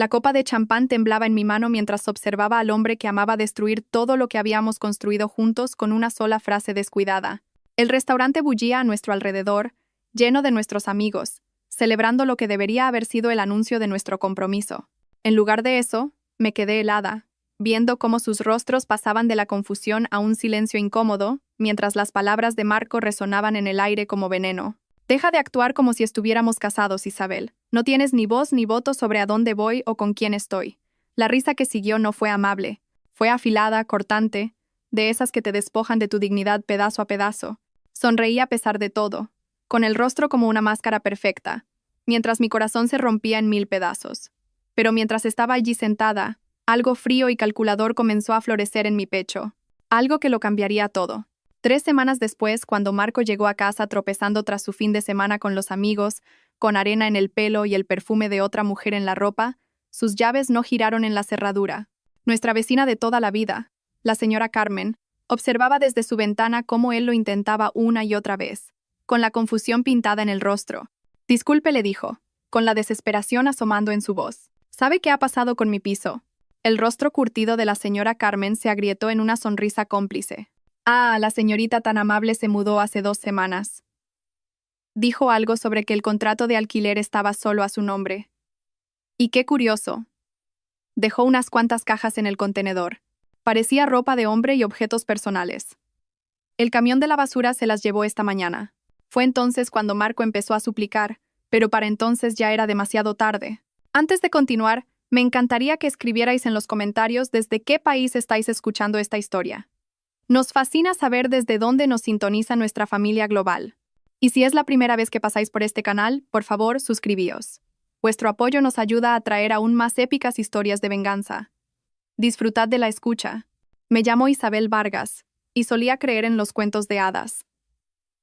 La copa de champán temblaba en mi mano mientras observaba al hombre que amaba destruir todo lo que habíamos construido juntos con una sola frase descuidada. El restaurante bullía a nuestro alrededor, lleno de nuestros amigos, celebrando lo que debería haber sido el anuncio de nuestro compromiso. En lugar de eso, me quedé helada, viendo cómo sus rostros pasaban de la confusión a un silencio incómodo, mientras las palabras de Marco resonaban en el aire como veneno. Deja de actuar como si estuviéramos casados, Isabel. No tienes ni voz ni voto sobre a dónde voy o con quién estoy. La risa que siguió no fue amable. Fue afilada, cortante, de esas que te despojan de tu dignidad pedazo a pedazo. Sonreí a pesar de todo, con el rostro como una máscara perfecta, mientras mi corazón se rompía en 1000 pedazos. Pero mientras estaba allí sentada, algo frío y calculador comenzó a florecer en mi pecho. Algo que lo cambiaría todo. 3 semanas después, cuando Marco llegó a casa tropezando tras su fin de semana con los amigos, con arena en el pelo y el perfume de otra mujer en la ropa, sus llaves no giraron en la cerradura. Nuestra vecina de toda la vida, la señora Carmen, observaba desde su ventana cómo él lo intentaba una y otra vez, con la confusión pintada en el rostro. Disculpe, le dijo, con la desesperación asomando en su voz. ¿Sabe qué ha pasado con mi piso? El rostro curtido de la señora Carmen se agrietó en una sonrisa cómplice. Ah, la señorita tan amable se mudó hace 2 semanas. Dijo algo sobre que el contrato de alquiler estaba solo a su nombre. Y qué curioso. Dejó unas cuantas cajas en el contenedor. Parecía ropa de hombre y objetos personales. El camión de la basura se las llevó esta mañana. Fue entonces cuando Marco empezó a suplicar, pero para entonces ya era demasiado tarde. Antes de continuar, me encantaría que escribierais en los comentarios desde qué país estáis escuchando esta historia. Nos fascina saber desde dónde nos sintoniza nuestra familia global. Y si es la primera vez que pasáis por este canal, por favor, suscribíos. Vuestro apoyo nos ayuda a traer aún más épicas historias de venganza. Disfrutad de la escucha. Me llamo Isabel Vargas, y solía creer en los cuentos de hadas.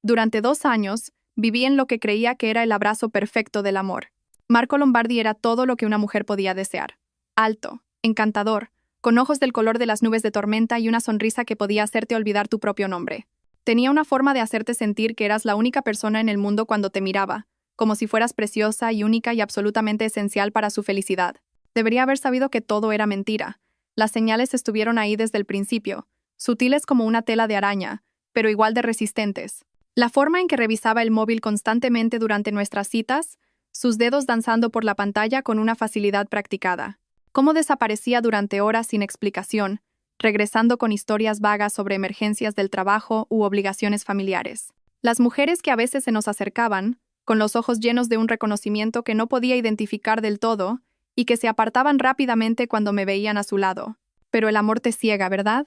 Durante 2 años, viví en lo que creía que era el abrazo perfecto del amor. Marco Lombardi era todo lo que una mujer podía desear. Alto, encantador, con ojos del color de las nubes de tormenta y una sonrisa que podía hacerte olvidar tu propio nombre. Tenía una forma de hacerte sentir que eras la única persona en el mundo cuando te miraba, como si fueras preciosa y única y absolutamente esencial para su felicidad. Debería haber sabido que todo era mentira. Las señales estuvieron ahí desde el principio, sutiles como una tela de araña, pero igual de resistentes. La forma en que revisaba el móvil constantemente durante nuestras citas, sus dedos danzando por la pantalla con una facilidad practicada. Cómo desaparecía durante horas sin explicación, regresando con historias vagas sobre emergencias del trabajo u obligaciones familiares. Las mujeres que a veces se nos acercaban, con los ojos llenos de un reconocimiento que no podía identificar del todo, y que se apartaban rápidamente cuando me veían a su lado. Pero el amor te ciega, ¿verdad?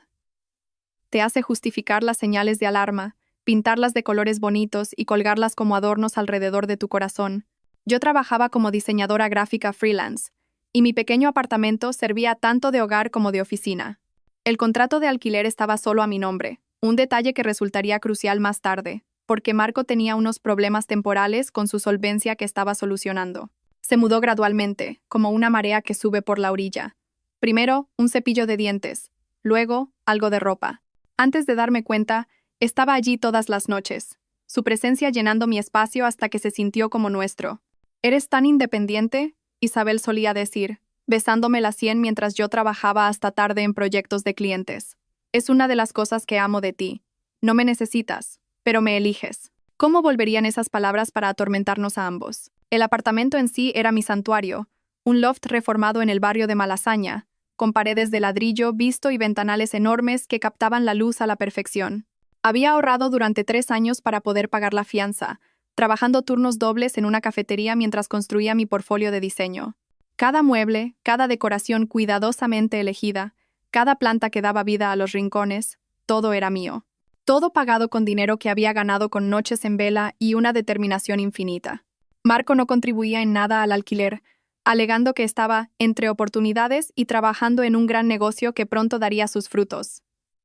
Te hace justificar las señales de alarma, pintarlas de colores bonitos y colgarlas como adornos alrededor de tu corazón. Yo trabajaba como diseñadora gráfica freelance, y mi pequeño apartamento servía tanto de hogar como de oficina. El contrato de alquiler estaba solo a mi nombre, un detalle que resultaría crucial más tarde, porque Marco tenía unos problemas temporales con su solvencia que estaba solucionando. Se mudó gradualmente, como una marea que sube por la orilla. Primero, un cepillo de dientes, luego, algo de ropa. Antes de darme cuenta, estaba allí todas las noches, su presencia llenando mi espacio hasta que se sintió como nuestro. ¿Eres tan independiente?, Isabel solía decir, besándome la sien mientras yo trabajaba hasta tarde en proyectos de clientes. Es una de las cosas que amo de ti. No me necesitas, pero me eliges. ¿Cómo volverían esas palabras para atormentarnos a ambos? El apartamento en sí era mi santuario, un loft reformado en el barrio de Malasaña, con paredes de ladrillo visto y ventanales enormes que captaban la luz a la perfección. Había ahorrado durante 3 años para poder pagar la fianza, trabajando turnos dobles en una cafetería mientras construía mi portfolio de diseño. Cada mueble, cada decoración cuidadosamente elegida, cada planta que daba vida a los rincones, todo era mío. Todo pagado con dinero que había ganado con noches en vela y una determinación infinita. Marco no contribuía en nada al alquiler, alegando que estaba entre oportunidades y trabajando en un gran negocio que pronto daría sus frutos.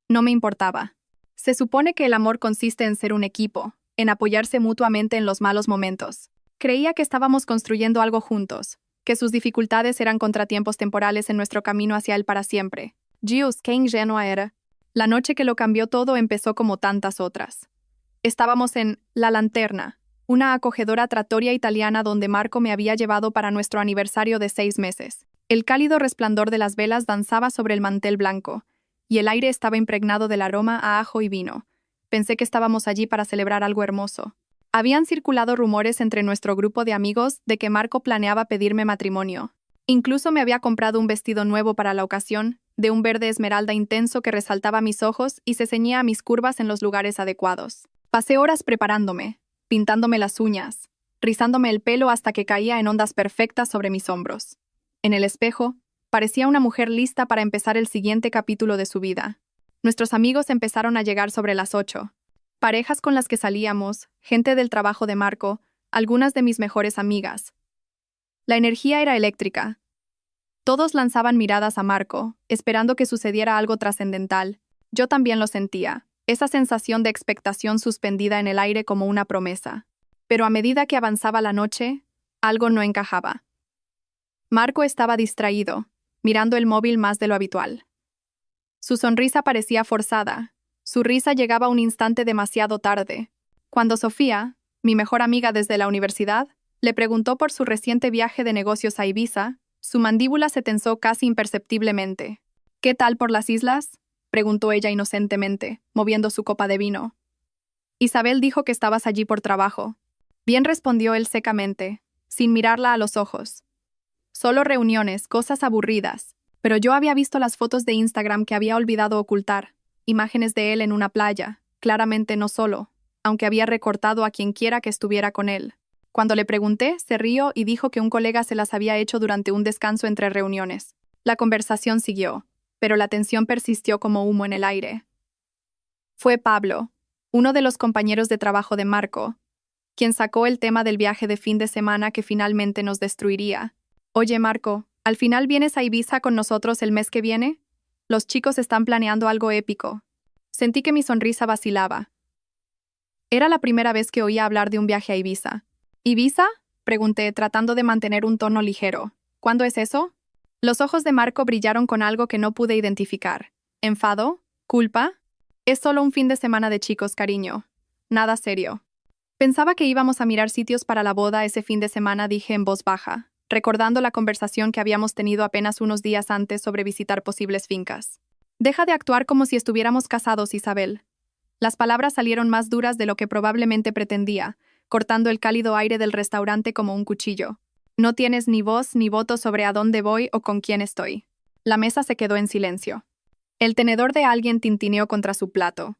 No me importaba. Se supone que el amor consiste en ser un equipo, en apoyarse mutuamente en los malos momentos. Creía que estábamos construyendo algo juntos, que sus dificultades eran contratiempos temporales en nuestro camino hacia él para siempre. Dios, qué ingenua era. La noche que lo cambió todo empezó como tantas otras. Estábamos en La Lanterna, una acogedora trattoria italiana donde Marco me había llevado para nuestro aniversario de 6 meses. El cálido resplandor de las velas danzaba sobre el mantel blanco, y el aire estaba impregnado del aroma a ajo y vino. Pensé que estábamos allí para celebrar algo hermoso. Habían circulado rumores entre nuestro grupo de amigos de que Marco planeaba pedirme matrimonio. Incluso me había comprado un vestido nuevo para la ocasión, de un verde esmeralda intenso que resaltaba mis ojos y se ceñía a mis curvas en los lugares adecuados. Pasé horas preparándome, pintándome las uñas, rizándome el pelo hasta que caía en ondas perfectas sobre mis hombros. En el espejo, parecía una mujer lista para empezar el siguiente capítulo de su vida. Nuestros amigos empezaron a llegar sobre las 8. Parejas con las que salíamos, gente del trabajo de Marco, algunas de mis mejores amigas. La energía era eléctrica. Todos lanzaban miradas a Marco, esperando que sucediera algo trascendental. Yo también lo sentía, esa sensación de expectación suspendida en el aire como una promesa. Pero a medida que avanzaba la noche, algo no encajaba. Marco estaba distraído, mirando el móvil más de lo habitual. Su sonrisa parecía forzada. Su risa llegaba un instante demasiado tarde. Cuando Sofía, mi mejor amiga desde la universidad, le preguntó por su reciente viaje de negocios a Ibiza, su mandíbula se tensó casi imperceptiblemente. ¿Qué tal por las islas?, preguntó ella inocentemente, moviendo su copa de vino. Isabel dijo que estabas allí por trabajo. Bien, respondió él secamente, sin mirarla a los ojos. Solo reuniones, cosas aburridas. Pero yo había visto las fotos de Instagram que había olvidado ocultar, imágenes de él en una playa, claramente no solo, aunque había recortado a quien quiera que estuviera con él. Cuando le pregunté, se rió y dijo que un colega se las había hecho durante un descanso entre reuniones. La conversación siguió, pero la tensión persistió como humo en el aire. Fue Pablo, uno de los compañeros de trabajo de Marco, quien sacó el tema del viaje de fin de semana que finalmente nos destruiría. Oye, Marco, ¿al final vienes a Ibiza con nosotros el mes que viene? Los chicos están planeando algo épico. Sentí que mi sonrisa vacilaba. Era la primera vez que oía hablar de un viaje a Ibiza. ¿Ibiza?, pregunté, tratando de mantener un tono ligero. ¿Cuándo es eso? Los ojos de Marco brillaron con algo que no pude identificar. ¿Enfado? ¿Culpa? Es solo un fin de semana de chicos, cariño. Nada serio. Pensaba que íbamos a mirar sitios para la boda ese fin de semana, dije en voz baja, recordando la conversación que habíamos tenido apenas unos días antes sobre visitar posibles fincas. Deja de actuar como si estuviéramos casados, Isabel. Las palabras salieron más duras de lo que probablemente pretendía, cortando el cálido aire del restaurante como un cuchillo. No tienes ni voz ni voto sobre a dónde voy o con quién estoy. La mesa se quedó en silencio. El tenedor de alguien tintineó contra su plato.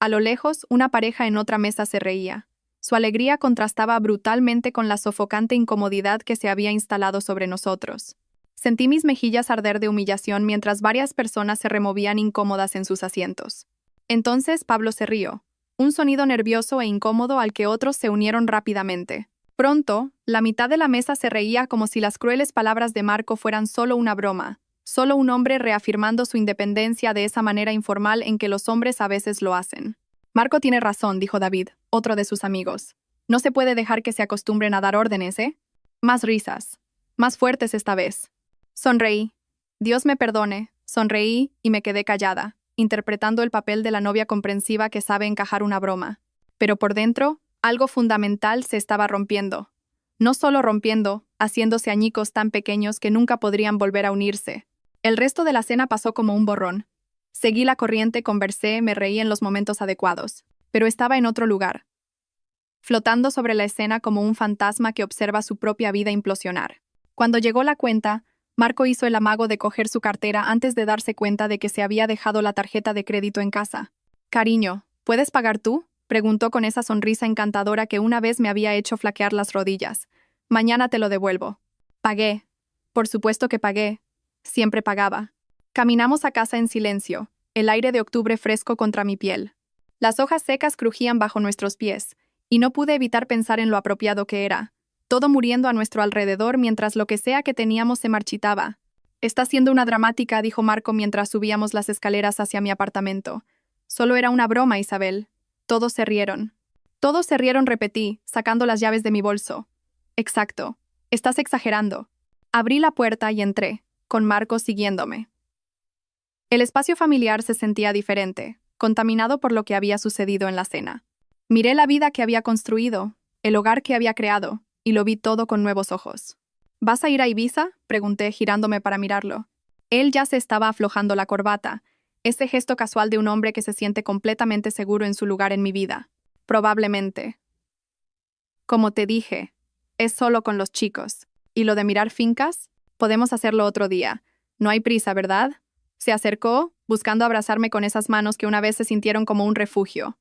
A lo lejos, una pareja en otra mesa se reía. Su alegría contrastaba brutalmente con la sofocante incomodidad que se había instalado sobre nosotros. Sentí mis mejillas arder de humillación mientras varias personas se removían incómodas en sus asientos. Entonces Pablo se rió, un sonido nervioso e incómodo al que otros se unieron rápidamente. Pronto, la mitad de la mesa se reía como si las crueles palabras de Marco fueran solo una broma, solo un hombre reafirmando su independencia de esa manera informal en que los hombres a veces lo hacen. Marco tiene razón, dijo David, otro de sus amigos. No se puede dejar que se acostumbren a dar órdenes, ¿eh? Más risas. Más fuertes esta vez. Sonreí. Dios me perdone. Sonreí y me quedé callada, interpretando el papel de la novia comprensiva que sabe encajar una broma. Pero por dentro, algo fundamental se estaba rompiendo. No solo rompiendo, haciéndose añicos tan pequeños que nunca podrían volver a unirse. El resto de la cena pasó como un borrón. Seguí la corriente, conversé, me reí en los momentos adecuados, pero estaba en otro lugar, flotando sobre la escena como un fantasma que observa su propia vida implosionar. Cuando llegó la cuenta, Marco hizo el amago de coger su cartera antes de darse cuenta de que se había dejado la tarjeta de crédito en casa. «Cariño, ¿puedes pagar tú?», preguntó con esa sonrisa encantadora que una vez me había hecho flaquear las rodillas. «Mañana te lo devuelvo». Pagué. Por supuesto que pagué. Siempre pagaba. Caminamos a casa en silencio, el aire de octubre fresco contra mi piel. Las hojas secas crujían bajo nuestros pies, y no pude evitar pensar en lo apropiado que era. Todo muriendo a nuestro alrededor mientras lo que sea que teníamos se marchitaba. «Está siendo una dramática», dijo Marco mientras subíamos las escaleras hacia mi apartamento. «Solo era una broma, Isabel». Todos se rieron. «Todos se rieron», repetí, sacando las llaves de mi bolso. «Exacto. Estás exagerando». Abrí la puerta y entré, con Marco siguiéndome. El espacio familiar se sentía diferente, contaminado por lo que había sucedido en la cena. Miré la vida que había construido, el hogar que había creado, y lo vi todo con nuevos ojos. ¿Vas a ir a Ibiza?, pregunté, girándome para mirarlo. Él ya se estaba aflojando la corbata, ese gesto casual de un hombre que se siente completamente seguro en su lugar en mi vida. Probablemente. Como te dije, es solo con los chicos. ¿Y lo de mirar fincas? Podemos hacerlo otro día. No hay prisa, ¿verdad? Se acercó, buscando abrazarme con esas manos que una vez se sintieron como un refugio.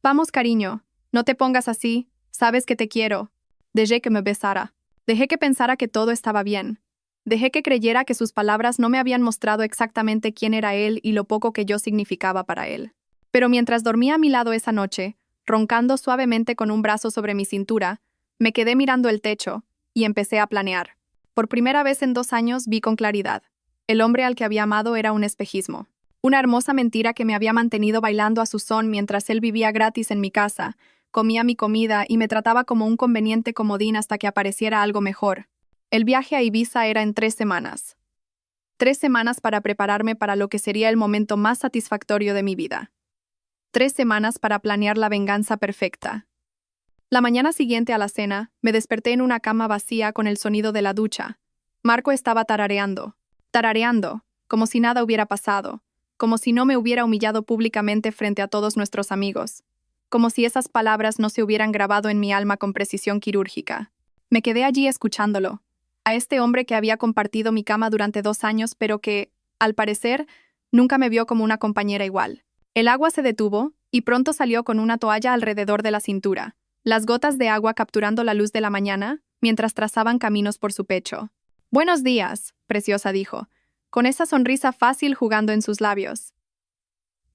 Vamos, cariño, no te pongas así, sabes que te quiero. Dejé que me besara. Dejé que pensara que todo estaba bien. Dejé que creyera que sus palabras no me habían mostrado exactamente quién era él y lo poco que yo significaba para él. Pero mientras dormía a mi lado esa noche, roncando suavemente con un brazo sobre mi cintura, me quedé mirando el techo y empecé a planear. Por primera vez en 2 años vi con claridad. El hombre al que había amado era un espejismo. Una hermosa mentira que me había mantenido bailando a su son mientras él vivía gratis en mi casa, comía mi comida y me trataba como un conveniente comodín hasta que apareciera algo mejor. El viaje a Ibiza era en 3 semanas. 3 semanas para prepararme para lo que sería el momento más satisfactorio de mi vida. 3 semanas para planear la venganza perfecta. La mañana siguiente a la cena, me desperté en una cama vacía con el sonido de la ducha. Marco estaba tarareando, como si nada hubiera pasado, como si no me hubiera humillado públicamente frente a todos nuestros amigos, como si esas palabras no se hubieran grabado en mi alma con precisión quirúrgica. Me quedé allí escuchándolo, a este hombre que había compartido mi cama durante 2 años, pero que, al parecer, nunca me vio como una compañera igual. El agua se detuvo, y pronto salió con una toalla alrededor de la cintura, las gotas de agua capturando la luz de la mañana, mientras trazaban caminos por su pecho. «Buenos días», preciosa dijo, con esa sonrisa fácil jugando en sus labios.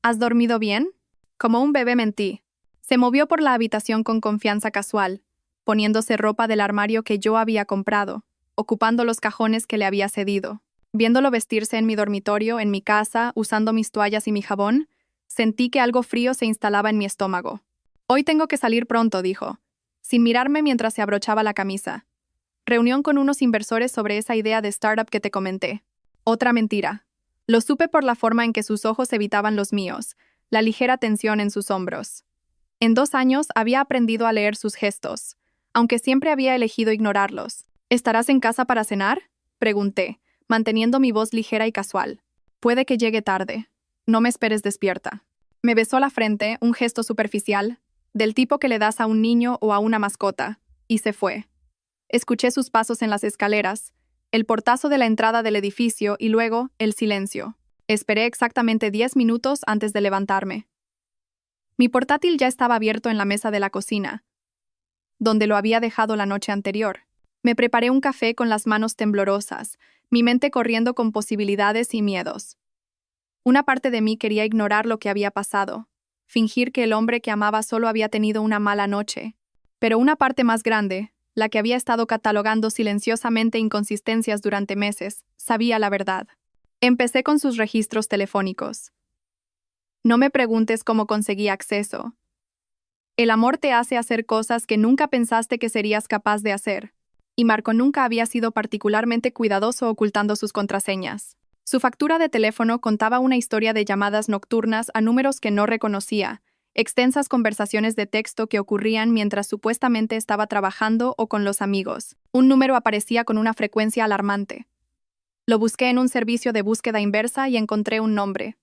«¿Has dormido bien?» Como un bebé mentí. Se movió por la habitación con confianza casual, poniéndose ropa del armario que yo había comprado, ocupando los cajones que le había cedido. Viéndolo vestirse en mi dormitorio, en mi casa, usando mis toallas y mi jabón, sentí que algo frío se instalaba en mi estómago. «Hoy tengo que salir pronto», dijo, sin mirarme mientras se abrochaba la camisa. «Reunión con unos inversores sobre esa idea de startup que te comenté». Otra mentira. Lo supe por la forma en que sus ojos evitaban los míos, la ligera tensión en sus hombros. En 2 años había aprendido a leer sus gestos, aunque siempre había elegido ignorarlos. «¿Estarás en casa para cenar?», pregunté, manteniendo mi voz ligera y casual. «Puede que llegue tarde. No me esperes despierta». Me besó la frente, un gesto superficial, del tipo que le das a un niño o a una mascota, y se fue. Escuché sus pasos en las escaleras, el portazo de la entrada del edificio y luego el silencio. Esperé exactamente 10 minutos antes de levantarme. Mi portátil ya estaba abierto en la mesa de la cocina, donde lo había dejado la noche anterior. Me preparé un café con las manos temblorosas, mi mente corriendo con posibilidades y miedos. Una parte de mí quería ignorar lo que había pasado, fingir que el hombre que amaba solo había tenido una mala noche. Pero una parte más grande, la que había estado catalogando silenciosamente inconsistencias durante meses, sabía la verdad. Empecé con sus registros telefónicos. No me preguntes cómo conseguí acceso. El amor te hace hacer cosas que nunca pensaste que serías capaz de hacer, y Marco nunca había sido particularmente cuidadoso ocultando sus contraseñas. Su factura de teléfono contaba una historia de llamadas nocturnas a números que no reconocía, extensas conversaciones de texto que ocurrían mientras supuestamente estaba trabajando o con los amigos. Un número aparecía con una frecuencia alarmante. Lo busqué en un servicio de búsqueda inversa y encontré un nombre.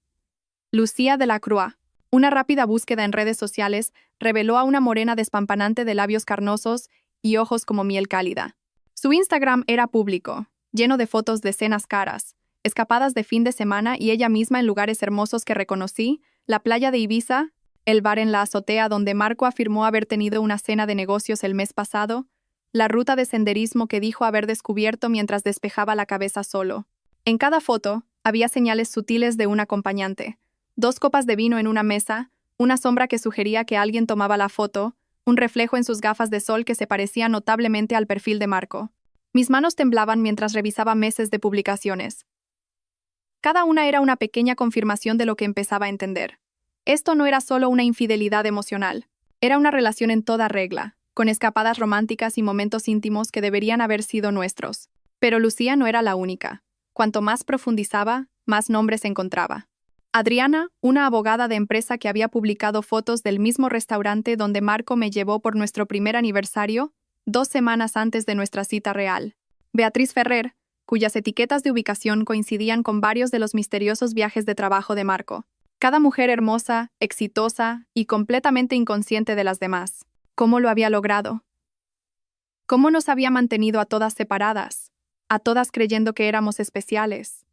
Lucía de la Croix. Una rápida búsqueda en redes sociales reveló a una morena despampanante de labios carnosos y ojos como miel cálida. Su Instagram era público, lleno de fotos de cenas caras, escapadas de fin de semana y ella misma en lugares hermosos que reconocí, la playa de Ibiza, el bar en la azotea donde Marco afirmó haber tenido una cena de negocios el mes pasado, la ruta de senderismo que dijo haber descubierto mientras despejaba la cabeza solo. En cada foto había señales sutiles de un acompañante. 2 copas de vino en una mesa, una sombra que sugería que alguien tomaba la foto, un reflejo en sus gafas de sol que se parecía notablemente al perfil de Marco. Mis manos temblaban mientras revisaba meses de publicaciones. Cada una era una pequeña confirmación de lo que empezaba a entender. Esto no era solo una infidelidad emocional, era una relación en toda regla, con escapadas románticas y momentos íntimos que deberían haber sido nuestros. Pero Lucía no era la única. Cuanto más profundizaba, más nombres encontraba. Adriana, una abogada de empresa que había publicado fotos del mismo restaurante donde Marco me llevó por nuestro primer aniversario, 2 semanas antes de nuestra cita real. Beatriz Ferrer, cuyas etiquetas de ubicación coincidían con varios de los misteriosos viajes de trabajo de Marco. Cada mujer hermosa, exitosa y completamente inconsciente de las demás. ¿Cómo lo había logrado? ¿Cómo nos había mantenido a todas separadas? A todas creyendo que éramos especiales.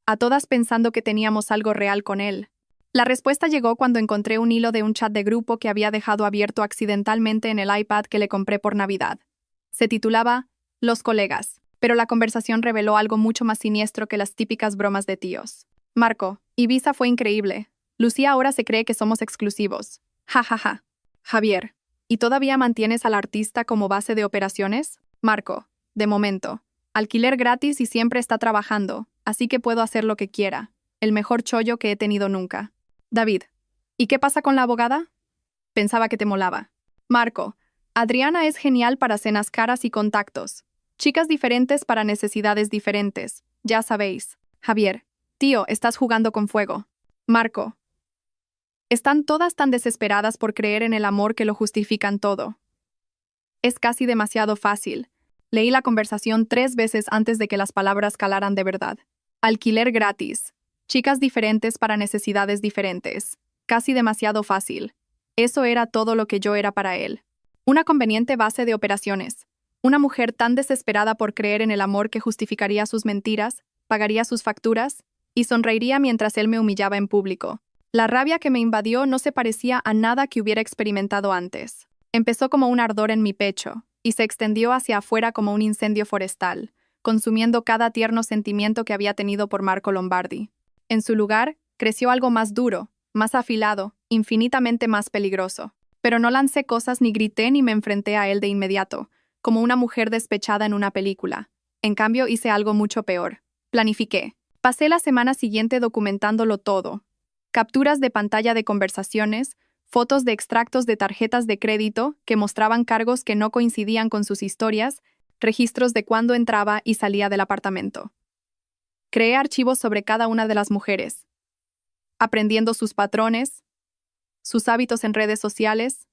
A todas pensando que teníamos algo real con él. La respuesta llegó cuando encontré un hilo de un chat de grupo que había dejado abierto accidentalmente en el iPad que le compré por Navidad. Se titulaba Los colegas, pero la conversación reveló algo mucho más siniestro que las típicas bromas de tíos. Marco, Ibiza fue increíble. Lucía ahora se cree que somos exclusivos. Ja, ja, ja. Javier, ¿y todavía mantienes al artista como base de operaciones? Marco, de momento. Alquiler gratis y siempre está trabajando, así que puedo hacer lo que quiera. El mejor chollo que he tenido nunca. David, ¿y qué pasa con la abogada? Pensaba que te molaba. Marco, Adriana es genial para cenas caras y contactos. Chicas diferentes para necesidades diferentes, ya sabéis. Javier, tío, estás jugando con fuego. Marco, están todas tan desesperadas por creer en el amor que lo justifican todo. Es casi demasiado fácil. Leí la conversación 3 veces antes de que las palabras calaran de verdad. Alquiler gratis. Chicas diferentes para necesidades diferentes. Casi demasiado fácil. Eso era todo lo que yo era para él. Una conveniente base de operaciones. Una mujer tan desesperada por creer en el amor que justificaría sus mentiras, pagaría sus facturas y sonreiría mientras él me humillaba en público. La rabia que me invadió no se parecía a nada que hubiera experimentado antes. Empezó como un ardor en mi pecho y se extendió hacia afuera como un incendio forestal, consumiendo cada tierno sentimiento que había tenido por Marco Lombardi. En su lugar, creció algo más duro, más afilado, infinitamente más peligroso. Pero no lancé cosas ni grité ni me enfrenté a él de inmediato, como una mujer despechada en una película. En cambio, hice algo mucho peor. Planifiqué. Pasé la semana siguiente documentándolo todo. Capturas de pantalla de conversaciones, fotos de extractos de tarjetas de crédito que mostraban cargos que no coincidían con sus historias, registros de cuándo entraba y salía del apartamento. Creé archivos sobre cada una de las mujeres, aprendiendo sus patrones, sus hábitos en redes sociales,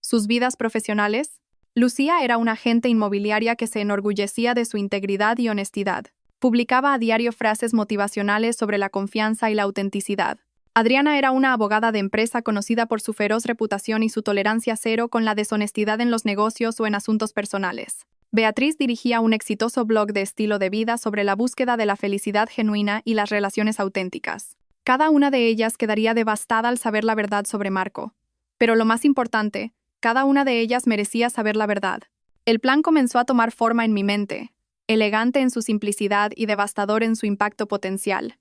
sus vidas profesionales. Lucía era una agente inmobiliaria que se enorgullecía de su integridad y honestidad. Publicaba a diario frases motivacionales sobre la confianza y la autenticidad. Adriana era una abogada de empresa conocida por su feroz reputación y su tolerancia cero con la deshonestidad en los negocios o en asuntos personales. Beatriz dirigía un exitoso blog de estilo de vida sobre la búsqueda de la felicidad genuina y las relaciones auténticas. Cada una de ellas quedaría devastada al saber la verdad sobre Marco. Pero lo más importante, cada una de ellas merecía saber la verdad. El plan comenzó a tomar forma en mi mente, elegante en su simplicidad y devastador en su impacto potencial.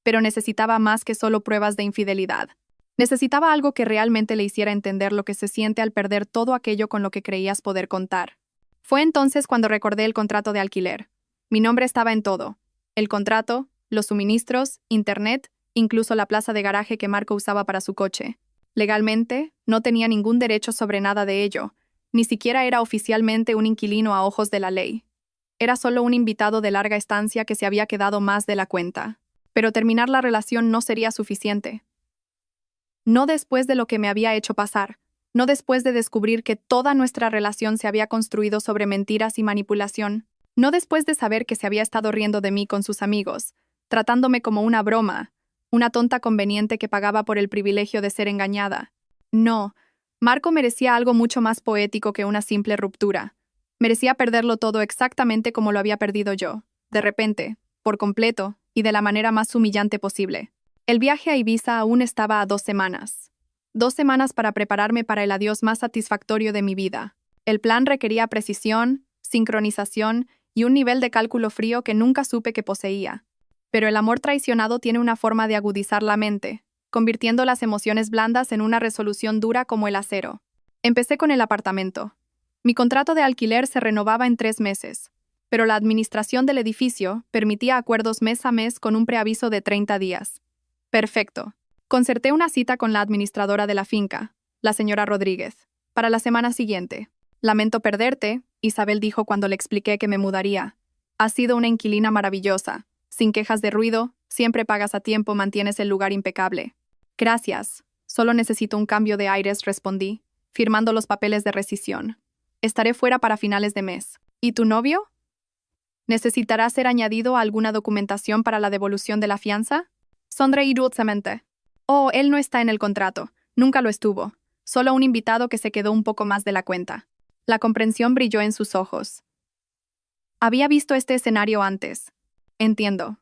Pero necesitaba más que solo pruebas de infidelidad. Necesitaba algo que realmente le hiciera entender lo que se siente al perder todo aquello con lo que creías poder contar. Fue entonces cuando recordé el contrato de alquiler. Mi nombre estaba en todo. El contrato, los suministros, internet, incluso la plaza de garaje que Marco usaba para su coche. Legalmente, no tenía ningún derecho sobre nada de ello. Ni siquiera era oficialmente un inquilino a ojos de la ley. Era solo un invitado de larga estancia que se había quedado más de la cuenta. Pero terminar la relación no sería suficiente. No después de lo que me había hecho pasar, no después de descubrir que toda nuestra relación se había construido sobre mentiras y manipulación, no después de saber que se había estado riendo de mí con sus amigos, tratándome como una broma, una tonta conveniente que pagaba por el privilegio de ser engañada. No, Marco merecía algo mucho más poético que una simple ruptura. Merecía perderlo todo exactamente como lo había perdido yo, de repente, por completo, y de la manera más humillante posible. El viaje a Ibiza aún estaba a 2 semanas. 2 semanas para prepararme para el adiós más satisfactorio de mi vida. El plan requería precisión, sincronización y un nivel de cálculo frío que nunca supe que poseía. Pero el amor traicionado tiene una forma de agudizar la mente, convirtiendo las emociones blandas en una resolución dura como el acero. Empecé con el apartamento. Mi contrato de alquiler se renovaba en 3 meses. Pero la administración del edificio permitía acuerdos mes a mes con un preaviso de 30 días. Perfecto. Concerté una cita con la administradora de la finca, la señora Rodríguez, para la semana siguiente. Lamento perderte, Isabel dijo cuando le expliqué que me mudaría. Has sido una inquilina maravillosa. Sin quejas de ruido, siempre pagas a tiempo, mantienes el lugar impecable. Gracias. Solo necesito un cambio de aires, respondí, firmando los papeles de rescisión. Estaré fuera para finales de mes. ¿Y tu novio? ¿Necesitará ser añadido a alguna documentación para la devolución de la fianza? Sonreí dulcemente. Oh, él no está en el contrato. Nunca lo estuvo. Solo un invitado que se quedó un poco más de la cuenta. La comprensión brilló en sus ojos. Había visto este escenario antes. Entiendo.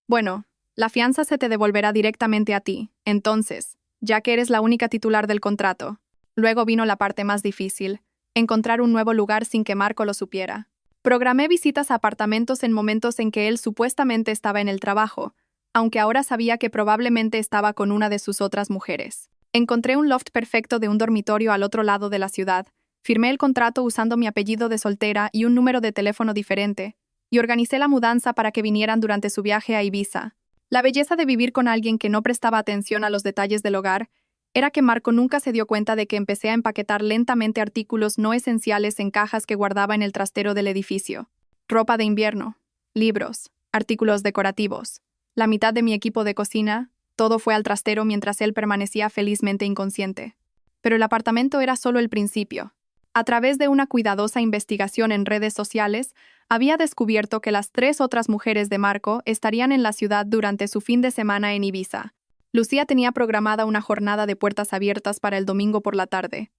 Bueno, la fianza se te devolverá directamente a ti, entonces, ya que eres la única titular del contrato. Luego vino la parte más difícil, encontrar un nuevo lugar sin que Marco lo supiera. Programé visitas a apartamentos en momentos en que él supuestamente estaba en el trabajo, aunque ahora sabía que probablemente estaba con una de sus otras mujeres. Encontré un loft perfecto de un dormitorio al otro lado de la ciudad, firmé el contrato usando mi apellido de soltera y un número de teléfono diferente, y organicé la mudanza para que vinieran durante su viaje a Ibiza. La belleza de vivir con alguien que no prestaba atención a los detalles del hogar era que Marco nunca se dio cuenta de que empecé a empaquetar lentamente artículos no esenciales en cajas que guardaba en el trastero del edificio. Ropa de invierno, libros, artículos decorativos. La mitad de mi equipo de cocina, todo fue al trastero mientras él permanecía felizmente inconsciente. Pero el apartamento era solo el principio. A través de una cuidadosa investigación en redes sociales, había descubierto que las 3 otras mujeres de Marco estarían en la ciudad durante su fin de semana en Ibiza. Lucía tenía programada una jornada de puertas abiertas para el domingo por la tarde.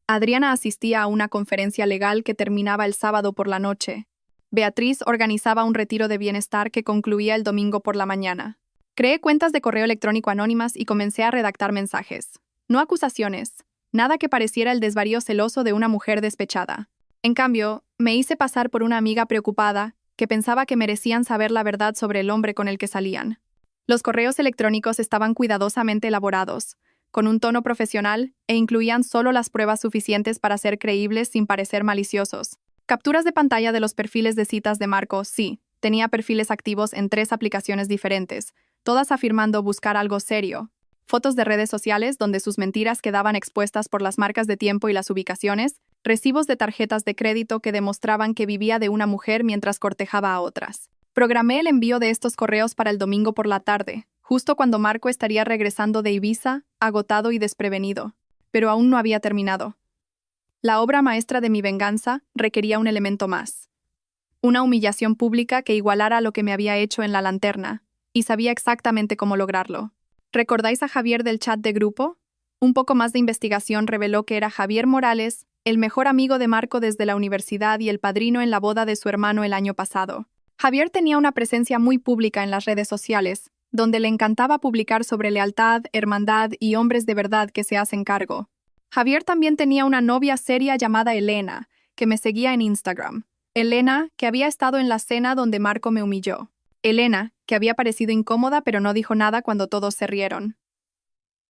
Adriana asistía a una conferencia legal que terminaba el sábado por la noche. Beatriz organizaba un retiro de bienestar que concluía el domingo por la mañana. Creé cuentas de correo electrónico anónimas y comencé a redactar mensajes. No acusaciones, nada que pareciera el desvarío celoso de una mujer despechada. En cambio, me hice pasar por una amiga preocupada que pensaba que merecían saber la verdad sobre el hombre con el que salían. Los correos electrónicos estaban cuidadosamente elaborados, con un tono profesional, e incluían solo las pruebas suficientes para ser creíbles sin parecer maliciosos. Capturas de pantalla de los perfiles de citas de Marco, sí, tenía perfiles activos en 3 aplicaciones diferentes, todas afirmando buscar algo serio. Fotos de redes sociales donde sus mentiras quedaban expuestas por las marcas de tiempo y las ubicaciones, recibos de tarjetas de crédito que demostraban que vivía de una mujer mientras cortejaba a otras. Programé el envío de estos correos para el domingo por la tarde, justo cuando Marco estaría regresando de Ibiza, agotado y desprevenido. Pero aún no había terminado. La obra maestra de mi venganza requería un elemento más. Una humillación pública que igualara lo que me había hecho en la lanterna, y sabía exactamente cómo lograrlo. ¿Recordáis a Javier del chat de grupo? Un poco más de investigación reveló que era Javier Morales, el mejor amigo de Marco desde la universidad y el padrino en la boda de su hermano el año pasado. Javier tenía una presencia muy pública en las redes sociales, donde le encantaba publicar sobre lealtad, hermandad y hombres de verdad que se hacen cargo. Javier también tenía una novia seria llamada Elena, que me seguía en Instagram. Elena, que había estado en la cena donde Marco me humilló. Elena, que había parecido incómoda pero no dijo nada cuando todos se rieron.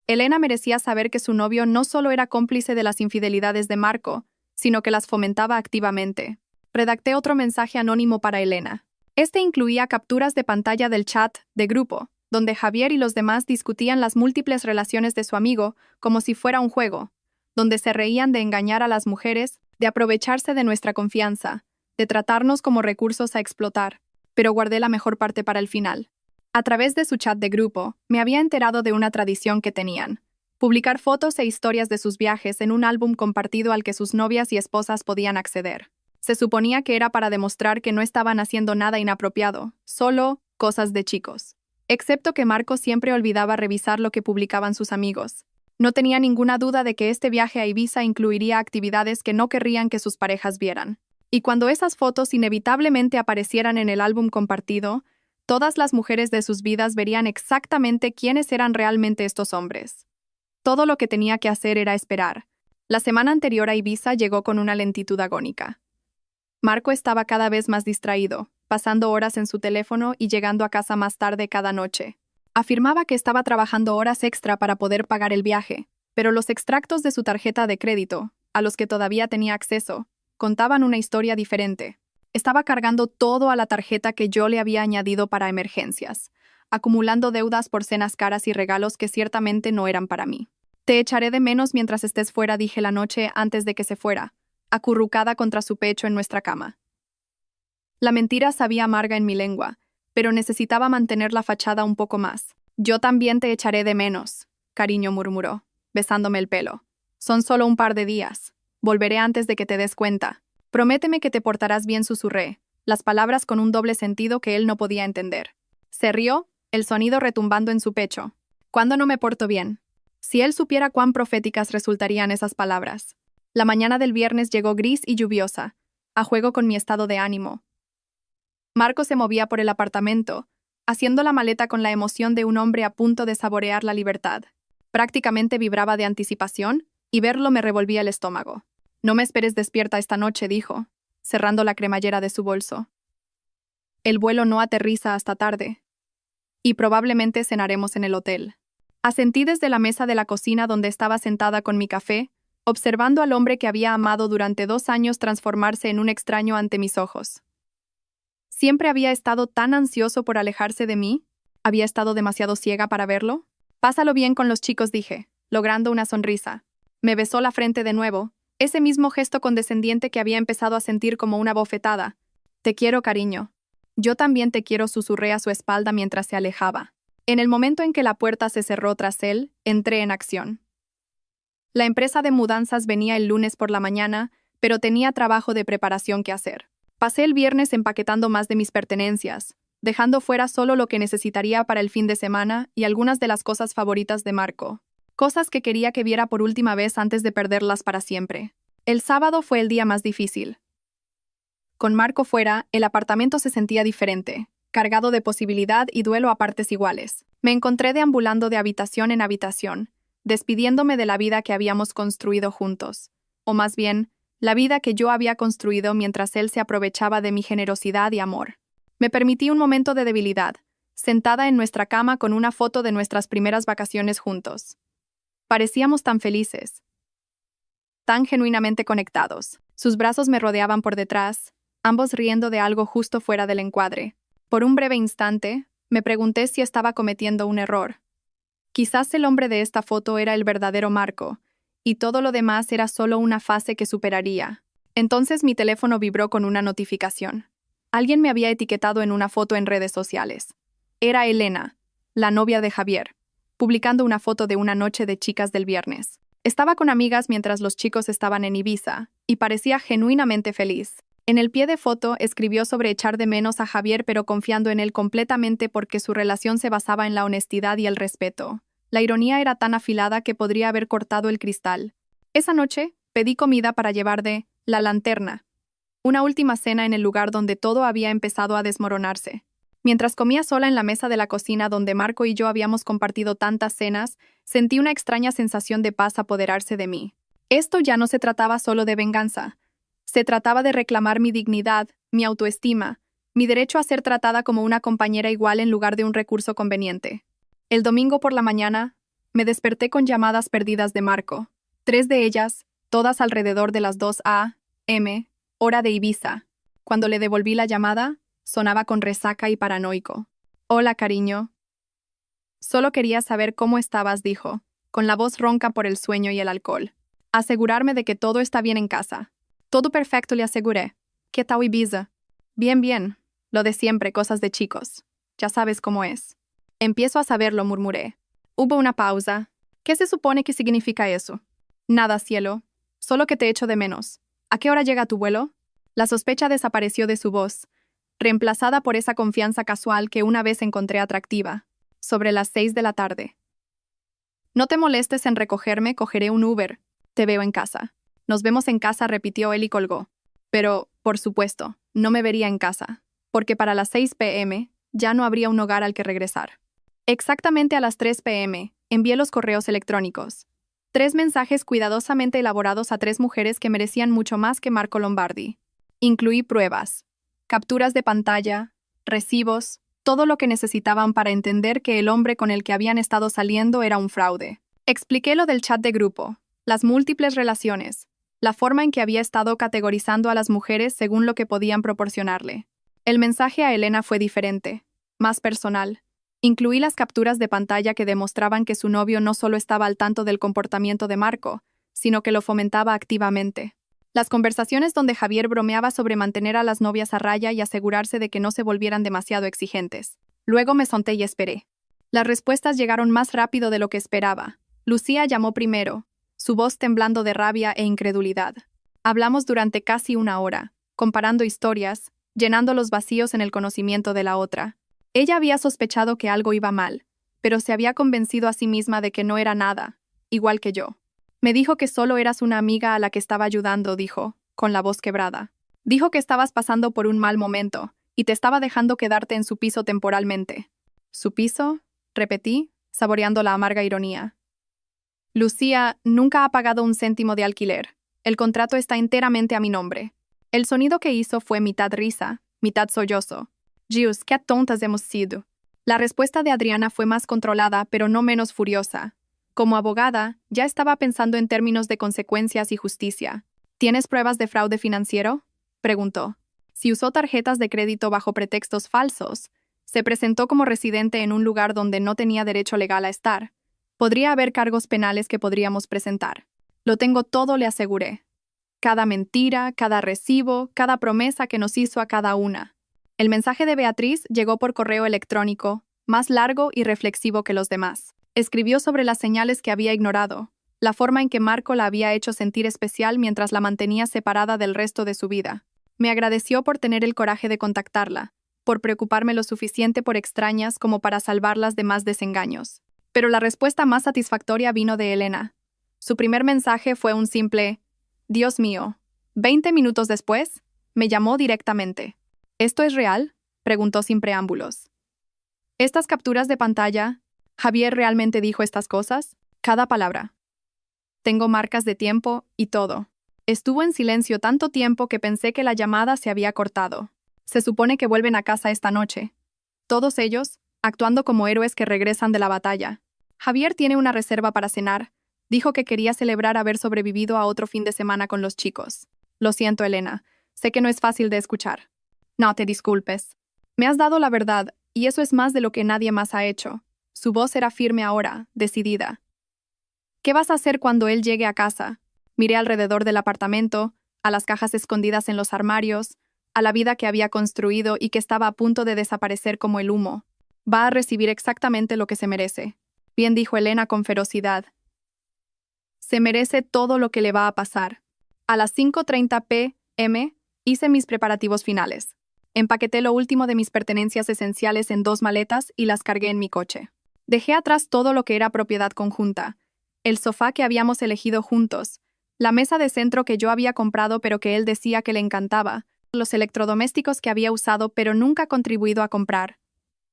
Elena merecía saber que su novio no solo era cómplice de las infidelidades de Marco, sino que las fomentaba activamente. Redacté otro mensaje anónimo para Elena. Este incluía capturas de pantalla del chat de grupo, donde Javier y los demás discutían las múltiples relaciones de su amigo como si fuera un juego, donde se reían de engañar a las mujeres, de aprovecharse de nuestra confianza, de tratarnos como recursos a explotar, pero guardé la mejor parte para el final. A través de su chat de grupo, me había enterado de una tradición que tenían: publicar fotos e historias de sus viajes en un álbum compartido al que sus novias y esposas podían acceder. Se suponía que era para demostrar que no estaban haciendo nada inapropiado, solo cosas de chicos. Excepto que Marco siempre olvidaba revisar lo que publicaban sus amigos. No tenía ninguna duda de que este viaje a Ibiza incluiría actividades que no querrían que sus parejas vieran. Y cuando esas fotos inevitablemente aparecieran en el álbum compartido, todas las mujeres de sus vidas verían exactamente quiénes eran realmente estos hombres. Todo lo que tenía que hacer era esperar. La semana anterior a Ibiza llegó con una lentitud agónica. Marco estaba cada vez más distraído, pasando horas en su teléfono y llegando a casa más tarde cada noche. Afirmaba que estaba trabajando horas extra para poder pagar el viaje, pero los extractos de su tarjeta de crédito, a los que todavía tenía acceso, contaban una historia diferente. Estaba cargando todo a la tarjeta que yo le había añadido para emergencias, acumulando deudas por cenas caras y regalos que ciertamente no eran para mí. Te echaré de menos mientras estés fuera, dije la noche antes de que se fuera, acurrucada contra su pecho en nuestra cama. La mentira sabía amarga en mi lengua, pero necesitaba mantener la fachada un poco más. Yo también te echaré de menos, cariño, murmuró, besándome el pelo. Son solo un par de días. Volveré antes de que te des cuenta. Prométeme que te portarás bien, susurré, las palabras con un doble sentido que él no podía entender. Se rió, el sonido retumbando en su pecho. ¿Cuándo no me porto bien? Si él supiera cuán proféticas resultarían esas palabras. La mañana del viernes llegó gris y lluviosa, a juego con mi estado de ánimo. Marco se movía por el apartamento, haciendo la maleta con la emoción de un hombre a punto de saborear la libertad. Prácticamente vibraba de anticipación, y verlo me revolvía el estómago. No me esperes despierta esta noche, dijo, cerrando la cremallera de su bolso. El vuelo no aterriza hasta tarde. Y probablemente cenaremos en el hotel. Asentí desde la mesa de la cocina donde estaba sentada con mi café, observando al hombre que había amado durante 2 años transformarse en un extraño ante mis ojos. ¿Siempre había estado tan ansioso por alejarse de mí? ¿Había estado demasiado ciega para verlo? Pásalo bien con los chicos, dije, logrando una sonrisa. Me besó la frente de nuevo, ese mismo gesto condescendiente que había empezado a sentir como una bofetada. Te quiero, cariño. Yo también te quiero, susurré a su espalda mientras se alejaba. En el momento en que la puerta se cerró tras él, entré en acción. La empresa de mudanzas venía el lunes por la mañana, pero tenía trabajo de preparación que hacer. Pasé el viernes empaquetando más de mis pertenencias, dejando fuera solo lo que necesitaría para el fin de semana y algunas de las cosas favoritas de Marco. Cosas que quería que viera por última vez antes de perderlas para siempre. El sábado fue el día más difícil. Con Marco fuera, el apartamento se sentía diferente, cargado de posibilidad y duelo a partes iguales. Me encontré deambulando de habitación en habitación, despidiéndome de la vida que habíamos construido juntos. O más bien, la vida que yo había construido mientras él se aprovechaba de mi generosidad y amor. Me permití un momento de debilidad, sentada en nuestra cama con una foto de nuestras primeras vacaciones juntos. Parecíamos tan felices, tan genuinamente conectados. Sus brazos me rodeaban por detrás, ambos riendo de algo justo fuera del encuadre. Por un breve instante, me pregunté si estaba cometiendo un error. Quizás el hombre de esta foto era el verdadero Marco, y todo lo demás era solo una fase que superaría. Entonces mi teléfono vibró con una notificación. Alguien me había etiquetado en una foto en redes sociales. Era Elena, la novia de Javier, publicando una foto de una noche de chicas del viernes. Estaba con amigas mientras los chicos estaban en Ibiza, y parecía genuinamente feliz. En el pie de foto escribió sobre echar de menos a Javier pero confiando en él completamente porque su relación se basaba en la honestidad y el respeto. La ironía era tan afilada que podría haber cortado el cristal. Esa noche, pedí comida para llevar de La Lanterna, una última cena en el lugar donde todo había empezado a desmoronarse. Mientras comía sola en la mesa de la cocina donde Marco y yo habíamos compartido tantas cenas, sentí una extraña sensación de paz apoderarse de mí. Esto ya no se trataba solo de venganza. Se trataba de reclamar mi dignidad, mi autoestima, mi derecho a ser tratada como una compañera igual en lugar de un recurso conveniente. El domingo por la mañana, me desperté con llamadas perdidas de Marco. 3 de ellas, todas alrededor de las 2 a.m., hora de Ibiza. Cuando le devolví la llamada, sonaba con resaca y paranoico. Hola, cariño. Solo quería saber cómo estabas, dijo, con la voz ronca por el sueño y el alcohol. Asegurarme de que todo está bien en casa. Todo perfecto, le aseguré. ¿Qué tal Ibiza? Bien, bien. Lo de siempre, cosas de chicos. Ya sabes cómo es. Empiezo a saberlo, murmuré. Hubo una pausa. ¿Qué se supone que significa eso? Nada, cielo. Solo que te echo de menos. ¿A qué hora llega tu vuelo? La sospecha desapareció de su voz, reemplazada por esa confianza casual que una vez encontré atractiva. Sobre las 6 de la tarde. No te molestes en recogerme, cogeré un Uber. Te veo en casa. Nos vemos en casa, repitió él y colgó. Pero, por supuesto, no me vería en casa, porque para las 6 p.m. ya no habría un hogar al que regresar. Exactamente a las 3 p.m. envié los correos electrónicos. 3 mensajes cuidadosamente elaborados a 3 mujeres que merecían mucho más que Marco Lombardi. Incluí pruebas, capturas de pantalla, recibos, todo lo que necesitaban para entender que el hombre con el que habían estado saliendo era un fraude. Expliqué lo del chat de grupo, las múltiples relaciones, la forma en que había estado categorizando a las mujeres según lo que podían proporcionarle. El mensaje a Elena fue diferente, más personal. Incluí las capturas de pantalla que demostraban que su novio no solo estaba al tanto del comportamiento de Marco, sino que lo fomentaba activamente. Las conversaciones donde Javier bromeaba sobre mantener a las novias a raya y asegurarse de que no se volvieran demasiado exigentes. Luego me senté y esperé. Las respuestas llegaron más rápido de lo que esperaba. Lucía llamó primero, su voz temblando de rabia e incredulidad. Hablamos durante casi 1 hora, comparando historias, llenando los vacíos en el conocimiento de la otra. Ella había sospechado que algo iba mal, pero se había convencido a sí misma de que no era nada, igual que yo. Me dijo que solo eras una amiga a la que estaba ayudando, dijo, con la voz quebrada. Dijo que estabas pasando por un mal momento y te estaba dejando quedarte en su piso temporalmente. ¿Su piso? Repetí, saboreando la amarga ironía. Lucía nunca ha pagado un céntimo de alquiler. El contrato está enteramente a mi nombre. El sonido que hizo fue mitad risa, mitad sollozo. Dios, qué tontas hemos sido. La respuesta de Adriana fue más controlada, pero no menos furiosa. Como abogada, ya estaba pensando en términos de consecuencias y justicia. ¿Tienes pruebas de fraude financiero?, preguntó. Si usó tarjetas de crédito bajo pretextos falsos, se presentó como residente en un lugar donde no tenía derecho legal a estar. Podría haber cargos penales que podríamos presentar. Lo tengo todo, le aseguré. Cada mentira, cada recibo, cada promesa que nos hizo a cada una. El mensaje de Beatriz llegó por correo electrónico, más largo y reflexivo que los demás. Escribió sobre las señales que había ignorado, la forma en que Marco la había hecho sentir especial mientras la mantenía separada del resto de su vida. Me agradeció por tener el coraje de contactarla, por preocuparme lo suficiente por extrañas como para salvarlas de más desengaños. Pero la respuesta más satisfactoria vino de Elena. Su primer mensaje fue un simple «Dios mío». 20 minutos después, me llamó directamente. ¿Esto es real?, preguntó sin preámbulos. ¿Estas capturas de pantalla? ¿Javier realmente dijo estas cosas? Cada palabra. Tengo marcas de tiempo y todo. Estuvo en silencio tanto tiempo que pensé que la llamada se había cortado. Se supone que vuelven a casa esta noche. Todos ellos, actuando como héroes que regresan de la batalla. Javier tiene una reserva para cenar. Dijo que quería celebrar haber sobrevivido a otro fin de semana con los chicos. Lo siento, Elena. Sé que no es fácil de escuchar. No te disculpes. Me has dado la verdad, y eso es más de lo que nadie más ha hecho. Su voz era firme ahora, decidida. ¿Qué vas a hacer cuando él llegue a casa? Miré alrededor del apartamento, a las cajas escondidas en los armarios, a la vida que había construido y que estaba a punto de desaparecer como el humo. Va a recibir exactamente lo que se merece. Bien, dijo Elena con ferocidad. Se merece todo lo que le va a pasar. A las 5:30 p.m. hice mis preparativos finales. Empaqueté lo último de mis pertenencias esenciales en 2 maletas y las cargué en mi coche. Dejé atrás todo lo que era propiedad conjunta. El sofá que habíamos elegido juntos, la mesa de centro que yo había comprado pero que él decía que le encantaba, los electrodomésticos que había usado pero nunca contribuido a comprar.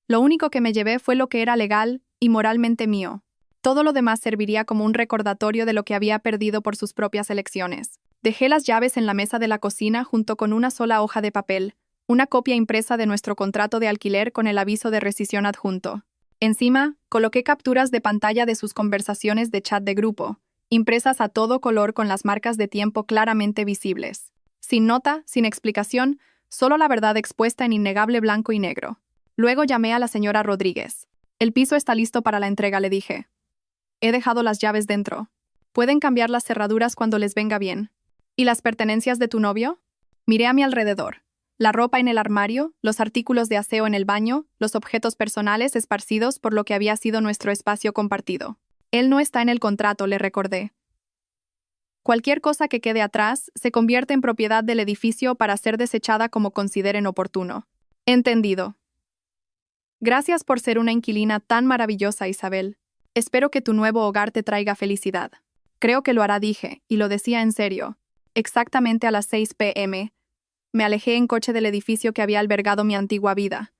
Lo único que me llevé fue lo que era legal y moralmente mío. Todo lo demás serviría como un recordatorio de lo que había perdido por sus propias elecciones. Dejé las llaves en la mesa de la cocina junto con una sola hoja de papel, una copia impresa de nuestro contrato de alquiler con el aviso de rescisión adjunto. Encima, coloqué capturas de pantalla de sus conversaciones de chat de grupo, impresas a todo color con las marcas de tiempo claramente visibles. Sin nota, sin explicación, solo la verdad expuesta en innegable blanco y negro. Luego llamé a la señora Rodríguez. El piso está listo para la entrega, le dije. He dejado las llaves dentro. Pueden cambiar las cerraduras cuando les venga bien. ¿Y las pertenencias de tu novio? Miré a mi alrededor. La ropa en el armario, los artículos de aseo en el baño, los objetos personales esparcidos por lo que había sido nuestro espacio compartido. Él no está en el contrato, le recordé. Cualquier cosa que quede atrás se convierte en propiedad del edificio para ser desechada como consideren oportuno. Entendido. Gracias por ser una inquilina tan maravillosa, Isabel. Espero que tu nuevo hogar te traiga felicidad. Creo que lo hará, dije, y lo decía en serio. Exactamente a las 6 p.m., me alejé en coche del edificio que había albergado mi antigua vida.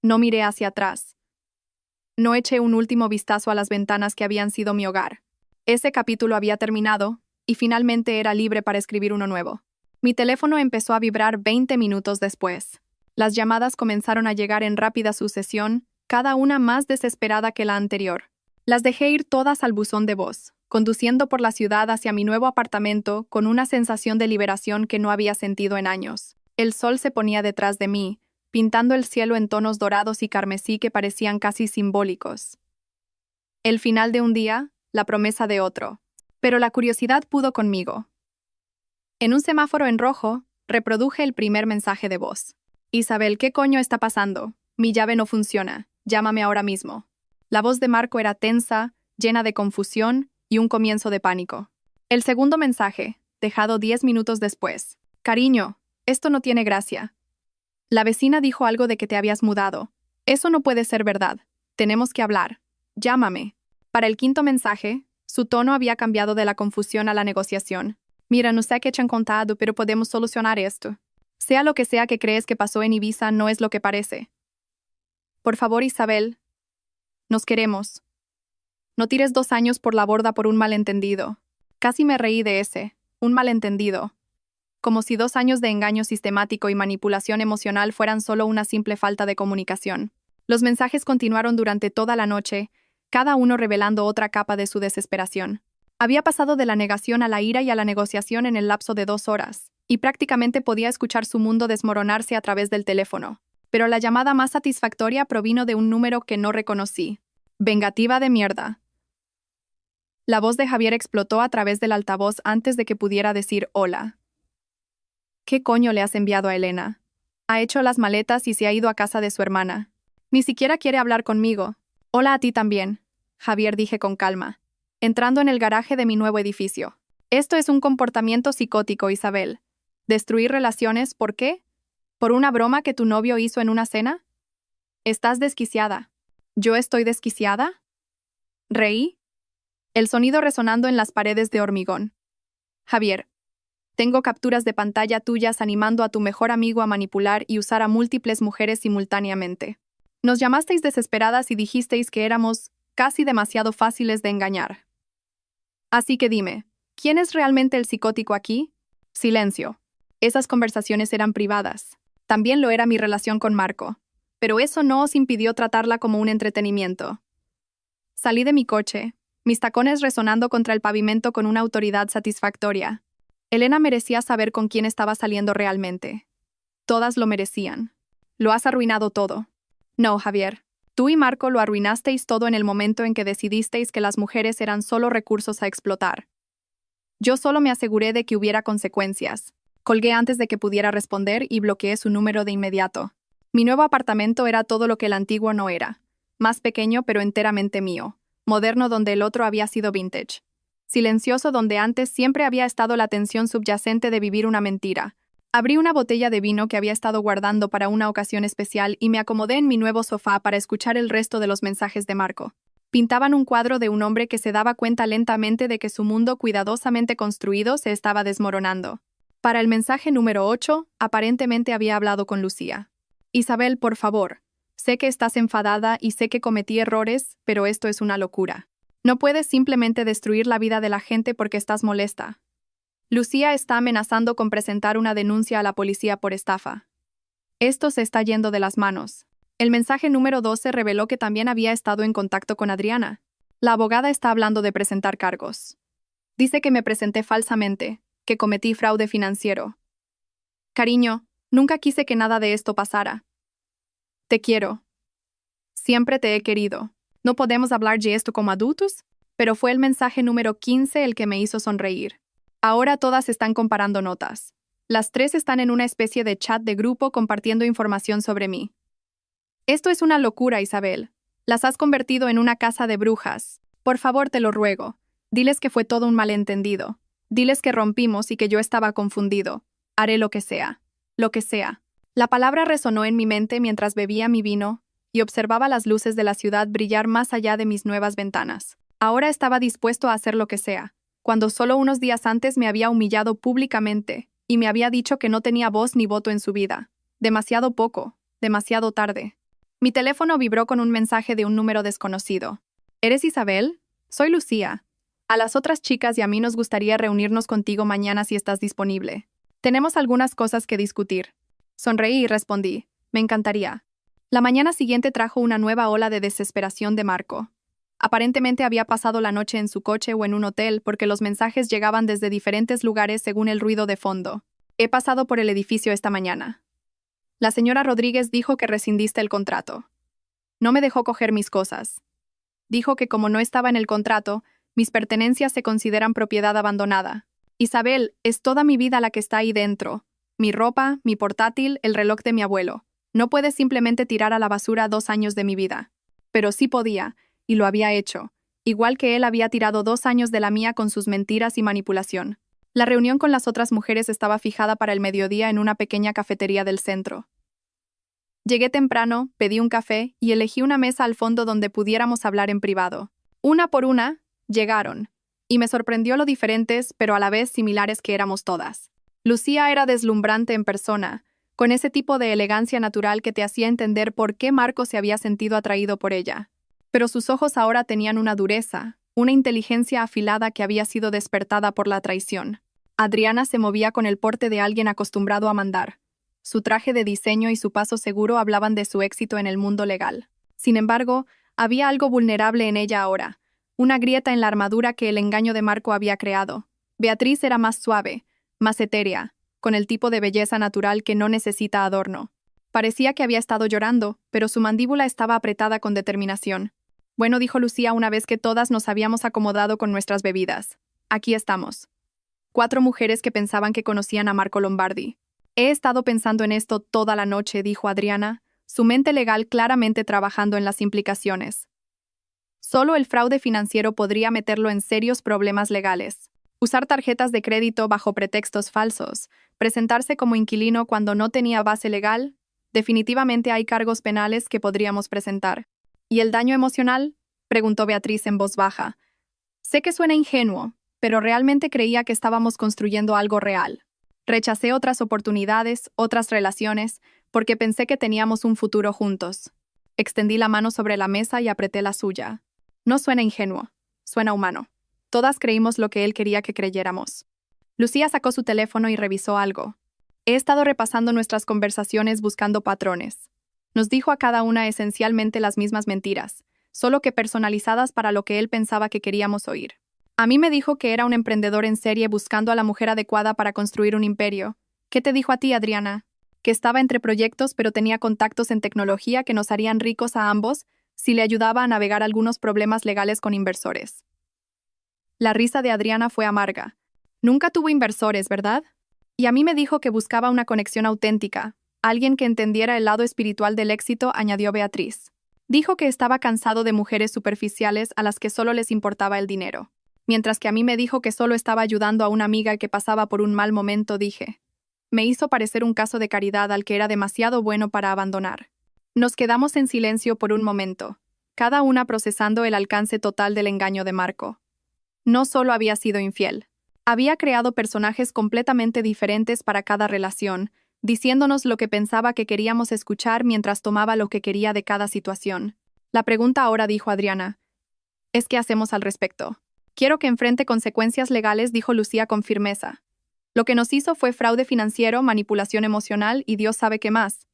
No miré hacia atrás. No eché un último vistazo a las ventanas que habían sido mi hogar. Ese capítulo había terminado, y finalmente era libre para escribir uno nuevo. Mi teléfono empezó a vibrar 20 minutos después. Las llamadas comenzaron a llegar en rápida sucesión, cada una más desesperada que la anterior. Las dejé ir todas al buzón de voz, conduciendo por la ciudad hacia mi nuevo apartamento con una sensación de liberación que no había sentido en años. El sol se ponía detrás de mí, pintando el cielo en tonos dorados y carmesí que parecían casi simbólicos. El final de un día, la promesa de otro. Pero la curiosidad pudo conmigo. En un semáforo en rojo, reproduje el primer mensaje de voz. Isabel, ¿qué coño está pasando? Mi llave no funciona. Llámame ahora mismo. La voz de Marco era tensa, llena de confusión y un comienzo de pánico. El segundo mensaje, dejado 10 minutos después. Cariño, esto no tiene gracia. La vecina dijo algo de que te habías mudado. Eso no puede ser verdad. Tenemos que hablar. Llámame. Para el quinto mensaje, su tono había cambiado de la confusión a la negociación. Mira, no sé qué te han contado, pero podemos solucionar esto. Sea lo que sea que crees que pasó en Ibiza, no es lo que parece. Por favor, Isabel. Nos queremos. No tires 2 años por la borda por un malentendido. Casi me reí de ese. Un malentendido. Como si 2 años de engaño sistemático y manipulación emocional fueran solo una simple falta de comunicación. Los mensajes continuaron durante toda la noche, cada uno revelando otra capa de su desesperación. Había pasado de la negación a la ira y a la negociación en el lapso de 2 horas, y prácticamente podía escuchar su mundo desmoronarse a través del teléfono. Pero la llamada más satisfactoria provino de un número que no reconocí. Vengativa de mierda. La voz de Javier explotó a través del altavoz antes de que pudiera decir hola. ¿Qué coño le has enviado a Elena? Ha hecho las maletas y se ha ido a casa de su hermana. Ni siquiera quiere hablar conmigo. Hola a ti también, Javier, dije con calma, entrando en el garaje de mi nuevo edificio. Esto es un comportamiento psicótico, Isabel. ¿Destruir relaciones? ¿Por qué? ¿Por una broma que tu novio hizo en una cena? Estás desquiciada. ¿Yo estoy desquiciada? ¿Reí? El sonido resonando en las paredes de hormigón. Javier, tengo capturas de pantalla tuyas animando a tu mejor amigo a manipular y usar a múltiples mujeres simultáneamente. Nos llamasteis desesperadas y dijisteis que éramos casi demasiado fáciles de engañar. Así que dime, ¿quién es realmente el psicótico aquí? Silencio. Esas conversaciones eran privadas. También lo era mi relación con Marco. Pero eso no os impidió tratarla como un entretenimiento. Salí de mi coche, mis tacones resonando contra el pavimento con una autoridad satisfactoria. Elena merecía saber con quién estaba saliendo realmente. Todas lo merecían. Lo has arruinado todo. No, Javier. Tú y Marco lo arruinasteis todo en el momento en que decidisteis que las mujeres eran solo recursos a explotar. Yo solo me aseguré de que hubiera consecuencias. Colgué antes de que pudiera responder y bloqueé su número de inmediato. Mi nuevo apartamento era todo lo que el antiguo no era. Más pequeño pero enteramente mío. Moderno donde el otro había sido vintage. Silencioso donde antes siempre había estado la tensión subyacente de vivir una mentira. Abrí una botella de vino que había estado guardando para una ocasión especial y me acomodé en mi nuevo sofá para escuchar el resto de los mensajes de Marco. Pintaban un cuadro de un hombre que se daba cuenta lentamente de que su mundo cuidadosamente construido se estaba desmoronando. Para el mensaje número 8, aparentemente había hablado con Lucía. Isabel, por favor. Sé que estás enfadada y sé que cometí errores, pero esto es una locura. No puedes simplemente destruir la vida de la gente porque estás molesta. Lucía está amenazando con presentar una denuncia a la policía por estafa. Esto se está yendo de las manos. El mensaje número 12 reveló que también había estado en contacto con Adriana. La abogada está hablando de presentar cargos. Dice que me presenté falsamente, que cometí fraude financiero. Cariño, nunca quise que nada de esto pasara. Te quiero. Siempre te he querido. ¿No podemos hablar de esto como adultos? Pero fue el mensaje número 15 el que me hizo sonreír. Ahora todas están comparando notas. Las 3 están en una especie de chat de grupo compartiendo información sobre mí. Esto es una locura, Isabel. Las has convertido en una casa de brujas. Por favor, te lo ruego. Diles que fue todo un malentendido. Diles que rompimos y que yo estaba confundido. Haré lo que sea. Lo que sea. La palabra resonó en mi mente mientras bebía mi vino y observaba las luces de la ciudad brillar más allá de mis nuevas ventanas. Ahora estaba dispuesto a hacer lo que sea, cuando solo unos días antes me había humillado públicamente y me había dicho que no tenía voz ni voto en su vida. Demasiado poco, demasiado tarde. Mi teléfono vibró con un mensaje de un número desconocido. ¿Eres Isabel? Soy Lucía. A las otras chicas y a mí nos gustaría reunirnos contigo mañana si estás disponible. Tenemos algunas cosas que discutir. Sonreí y respondí, me encantaría. La mañana siguiente trajo una nueva ola de desesperación de Marco. Aparentemente había pasado la noche en su coche o en un hotel porque los mensajes llegaban desde diferentes lugares según el ruido de fondo. He pasado por el edificio esta mañana. La señora Rodríguez dijo que rescindiste el contrato. No me dejó coger mis cosas. Dijo que como no estaba en el contrato, mis pertenencias se consideran propiedad abandonada. Isabel, es toda mi vida la que está ahí dentro. Mi ropa, mi portátil, el reloj de mi abuelo. No puedes simplemente tirar a la basura 2 años de mi vida. Pero sí podía, y lo había hecho, igual que él había tirado 2 años de la mía con sus mentiras y manipulación. La reunión con las otras mujeres estaba fijada para el mediodía en una pequeña cafetería del centro. Llegué temprano, pedí un café y elegí una mesa al fondo donde pudiéramos hablar en privado. Una por una, llegaron, y me sorprendió lo diferentes, pero a la vez similares que éramos todas. Lucía era deslumbrante en persona, con ese tipo de elegancia natural que te hacía entender por qué Marco se había sentido atraído por ella. Pero sus ojos ahora tenían una dureza, una inteligencia afilada que había sido despertada por la traición. Adriana se movía con el porte de alguien acostumbrado a mandar. Su traje de diseño y su paso seguro hablaban de su éxito en el mundo legal. Sin embargo, había algo vulnerable en ella ahora, una grieta en la armadura que el engaño de Marco había creado. Beatriz era más suave, más etérea, con el tipo de belleza natural que no necesita adorno. Parecía que había estado llorando, pero su mandíbula estaba apretada con determinación. Bueno, dijo Lucía una vez que todas nos habíamos acomodado con nuestras bebidas. Aquí estamos. 4 mujeres que pensaban que conocían a Marco Lombardi. He estado pensando en esto toda la noche, dijo Adriana, su mente legal claramente trabajando en las implicaciones. Solo el fraude financiero podría meterlo en serios problemas legales. Usar tarjetas de crédito bajo pretextos falsos, presentarse como inquilino cuando no tenía base legal, definitivamente hay cargos penales que podríamos presentar. ¿Y el daño emocional?, preguntó Beatriz en voz baja. Sé que suena ingenuo, pero realmente creía que estábamos construyendo algo real. Rechacé otras oportunidades, otras relaciones, porque pensé que teníamos un futuro juntos. Extendí la mano sobre la mesa y apreté la suya. No suena ingenuo, suena humano. Todas creímos lo que él quería que creyéramos. Lucía sacó su teléfono y revisó algo. He estado repasando nuestras conversaciones buscando patrones. Nos dijo a cada una esencialmente las mismas mentiras, solo que personalizadas para lo que él pensaba que queríamos oír. A mí me dijo que era un emprendedor en serie buscando a la mujer adecuada para construir un imperio. ¿Qué te dijo a ti, Adriana? Que estaba entre proyectos pero tenía contactos en tecnología que nos harían ricos a ambos si le ayudaba a navegar algunos problemas legales con inversores. La risa de Adriana fue amarga. Nunca tuvo inversores, ¿verdad? Y a mí me dijo que buscaba una conexión auténtica, alguien que entendiera el lado espiritual del éxito, añadió Beatriz. Dijo que estaba cansado de mujeres superficiales a las que solo les importaba el dinero. Mientras que a mí me dijo que solo estaba ayudando a una amiga que pasaba por un mal momento, dije. Me hizo parecer un caso de caridad al que era demasiado bueno para abandonar. Nos quedamos en silencio por un momento, cada una procesando el alcance total del engaño de Marco. No solo había sido infiel, había creado personajes completamente diferentes para cada relación, diciéndonos lo que pensaba que queríamos escuchar mientras tomaba lo que quería de cada situación. La pregunta ahora, dijo Adriana, es ¿qué hacemos al respecto? Quiero que enfrente consecuencias legales, dijo Lucía con firmeza. Lo que nos hizo fue fraude financiero, manipulación emocional y Dios sabe qué más.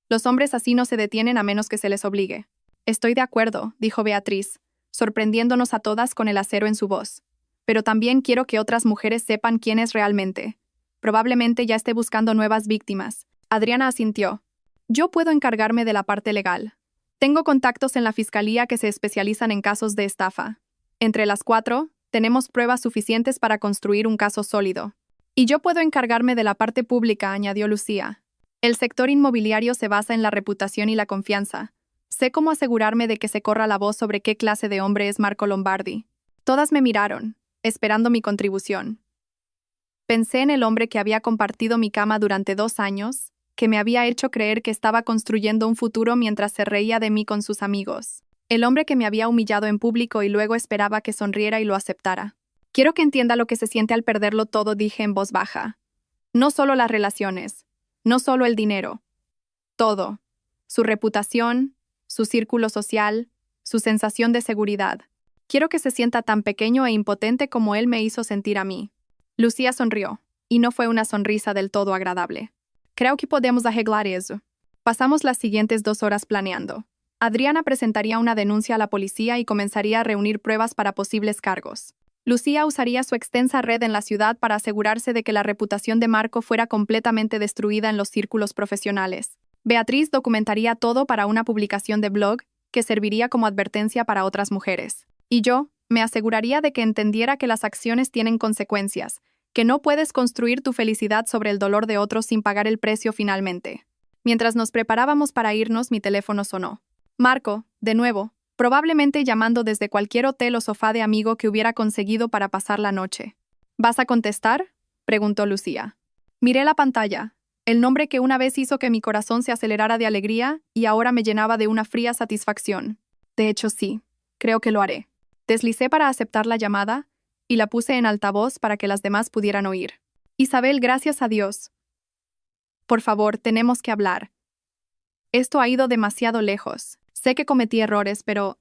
Los hombres así no se detienen a menos que se les obligue. Estoy de acuerdo, dijo Beatriz, sorprendiéndonos a todas con el acero en su voz. Pero también quiero que otras mujeres sepan quién es realmente. Probablemente ya esté buscando nuevas víctimas. Adriana asintió. Yo puedo encargarme de la parte legal. Tengo contactos en la fiscalía que se especializan en casos de estafa. Entre las 4, tenemos pruebas suficientes para construir un caso sólido. Y yo puedo encargarme de la parte pública, añadió Lucía. El sector inmobiliario se basa en la reputación y la confianza. Sé cómo asegurarme de que se corra la voz sobre qué clase de hombre es Marco Lombardi. Todas me miraron, esperando mi contribución. Pensé en el hombre que había compartido mi cama durante 2 años, que me había hecho creer que estaba construyendo un futuro mientras se reía de mí con sus amigos. El hombre que me había humillado en público y luego esperaba que sonriera y lo aceptara. Quiero que entienda lo que se siente al perderlo todo, dije en voz baja. No solo las relaciones, no solo el dinero. Todo. Su reputación, su círculo social, su sensación de seguridad. Quiero que se sienta tan pequeño e impotente como él me hizo sentir a mí. Lucía sonrió, y no fue una sonrisa del todo agradable. Creo que podemos arreglar eso. Pasamos las siguientes 2 horas planeando. Adriana presentaría una denuncia a la policía y comenzaría a reunir pruebas para posibles cargos. Lucía usaría su extensa red en la ciudad para asegurarse de que la reputación de Marco fuera completamente destruida en los círculos profesionales. Beatriz documentaría todo para una publicación de blog que serviría como advertencia para otras mujeres. Y yo me aseguraría de que entendiera que las acciones tienen consecuencias, que no puedes construir tu felicidad sobre el dolor de otros sin pagar el precio finalmente. Mientras nos preparábamos para irnos, mi teléfono sonó. Marco, de nuevo, probablemente llamando desde cualquier hotel o sofá de amigo que hubiera conseguido para pasar la noche. ¿Vas a contestar?, preguntó Lucía. Miré la pantalla. El nombre que una vez hizo que mi corazón se acelerara de alegría y ahora me llenaba de una fría satisfacción. De hecho, sí, creo que lo haré. Deslicé para aceptar la llamada y la puse en altavoz para que las demás pudieran oír. Isabel, gracias a Dios. Por favor, tenemos que hablar. Esto ha ido demasiado lejos. Sé que cometí errores, pero...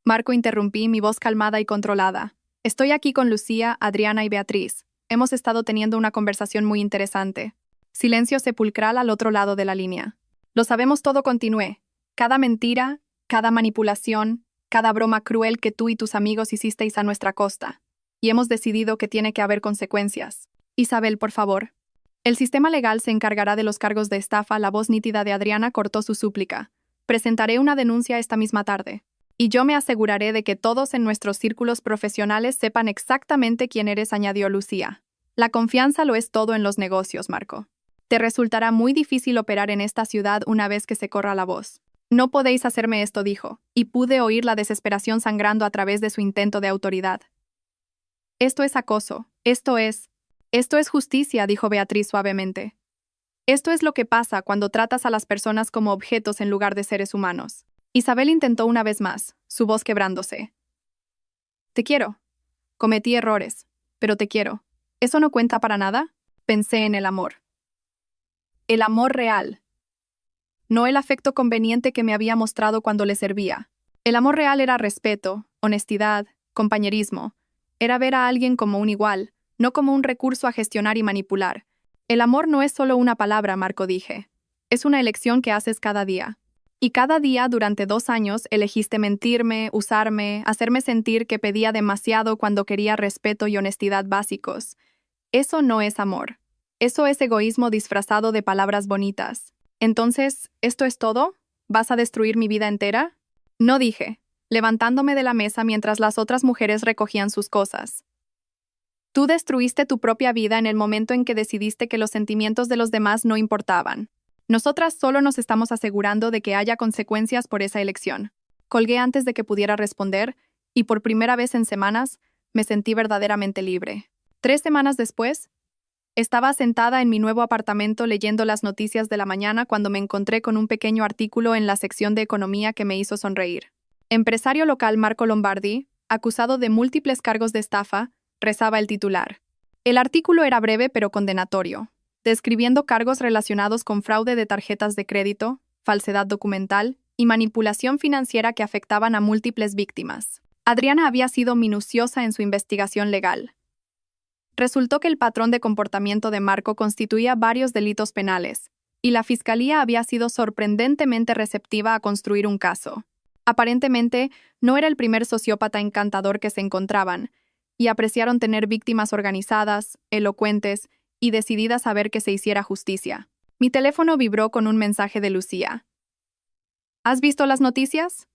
Marco, interrumpí, mi voz calmada y controlada. Estoy aquí con Lucía, Adriana y Beatriz. Hemos estado teniendo una conversación muy interesante. Silencio sepulcral al otro lado de la línea. Lo sabemos todo, continué. Cada mentira, cada manipulación, cada broma cruel que tú y tus amigos hicisteis a nuestra costa. Y hemos decidido que tiene que haber consecuencias. Isabel, por favor. El sistema legal se encargará de los cargos de estafa. La voz nítida de Adriana cortó su súplica. Presentaré una denuncia esta misma tarde. Y yo me aseguraré de que todos en nuestros círculos profesionales sepan exactamente quién eres, añadió Lucía. La confianza lo es todo en los negocios, Marco. Te resultará muy difícil operar en esta ciudad una vez que se corra la voz. No podéis hacerme esto, dijo, y pude oír la desesperación sangrando a través de su intento de autoridad. Esto es acoso. Esto es justicia, dijo Beatriz suavemente. Esto es lo que pasa cuando tratas a las personas como objetos en lugar de seres humanos. Isabel intentó una vez más, su voz quebrándose. Te quiero. Cometí errores, pero te quiero. ¿Eso no cuenta para nada? Pensé en el amor. El amor real. No el afecto conveniente que me había mostrado cuando le servía. El amor real era respeto, honestidad, compañerismo. Era ver a alguien como un igual, no como un recurso a gestionar y manipular. El amor no es solo una palabra, Marco, dije. Es una elección que haces cada día. Y cada día, durante 2 años, elegiste mentirme, usarme, hacerme sentir que pedía demasiado cuando quería respeto y honestidad básicos. Eso no es amor. Eso es egoísmo disfrazado de palabras bonitas. Entonces, ¿esto es todo? ¿Vas a destruir mi vida entera? No, dije, levantándome de la mesa mientras las otras mujeres recogían sus cosas. Tú destruiste tu propia vida en el momento en que decidiste que los sentimientos de los demás no importaban. Nosotras solo nos estamos asegurando de que haya consecuencias por esa elección. Colgué antes de que pudiera responder, y por primera vez en semanas, me sentí verdaderamente libre. 3 semanas después, estaba sentada en mi nuevo apartamento leyendo las noticias de la mañana cuando me encontré con un pequeño artículo en la sección de economía que me hizo sonreír. Empresario local Marco Lombardi, acusado de múltiples cargos de estafa, rezaba el titular. El artículo era breve pero condenatorio, describiendo cargos relacionados con fraude de tarjetas de crédito, falsedad documental y manipulación financiera que afectaban a múltiples víctimas. Adriana había sido minuciosa en su investigación legal. Resultó que el patrón de comportamiento de Marco constituía varios delitos penales, y la fiscalía había sido sorprendentemente receptiva a construir un caso. Aparentemente, no era el primer sociópata encantador que se encontraban, y apreciaron tener víctimas organizadas, elocuentes y decididas a ver que se hiciera justicia. Mi teléfono vibró con un mensaje de Lucía. ¿Has visto las noticias?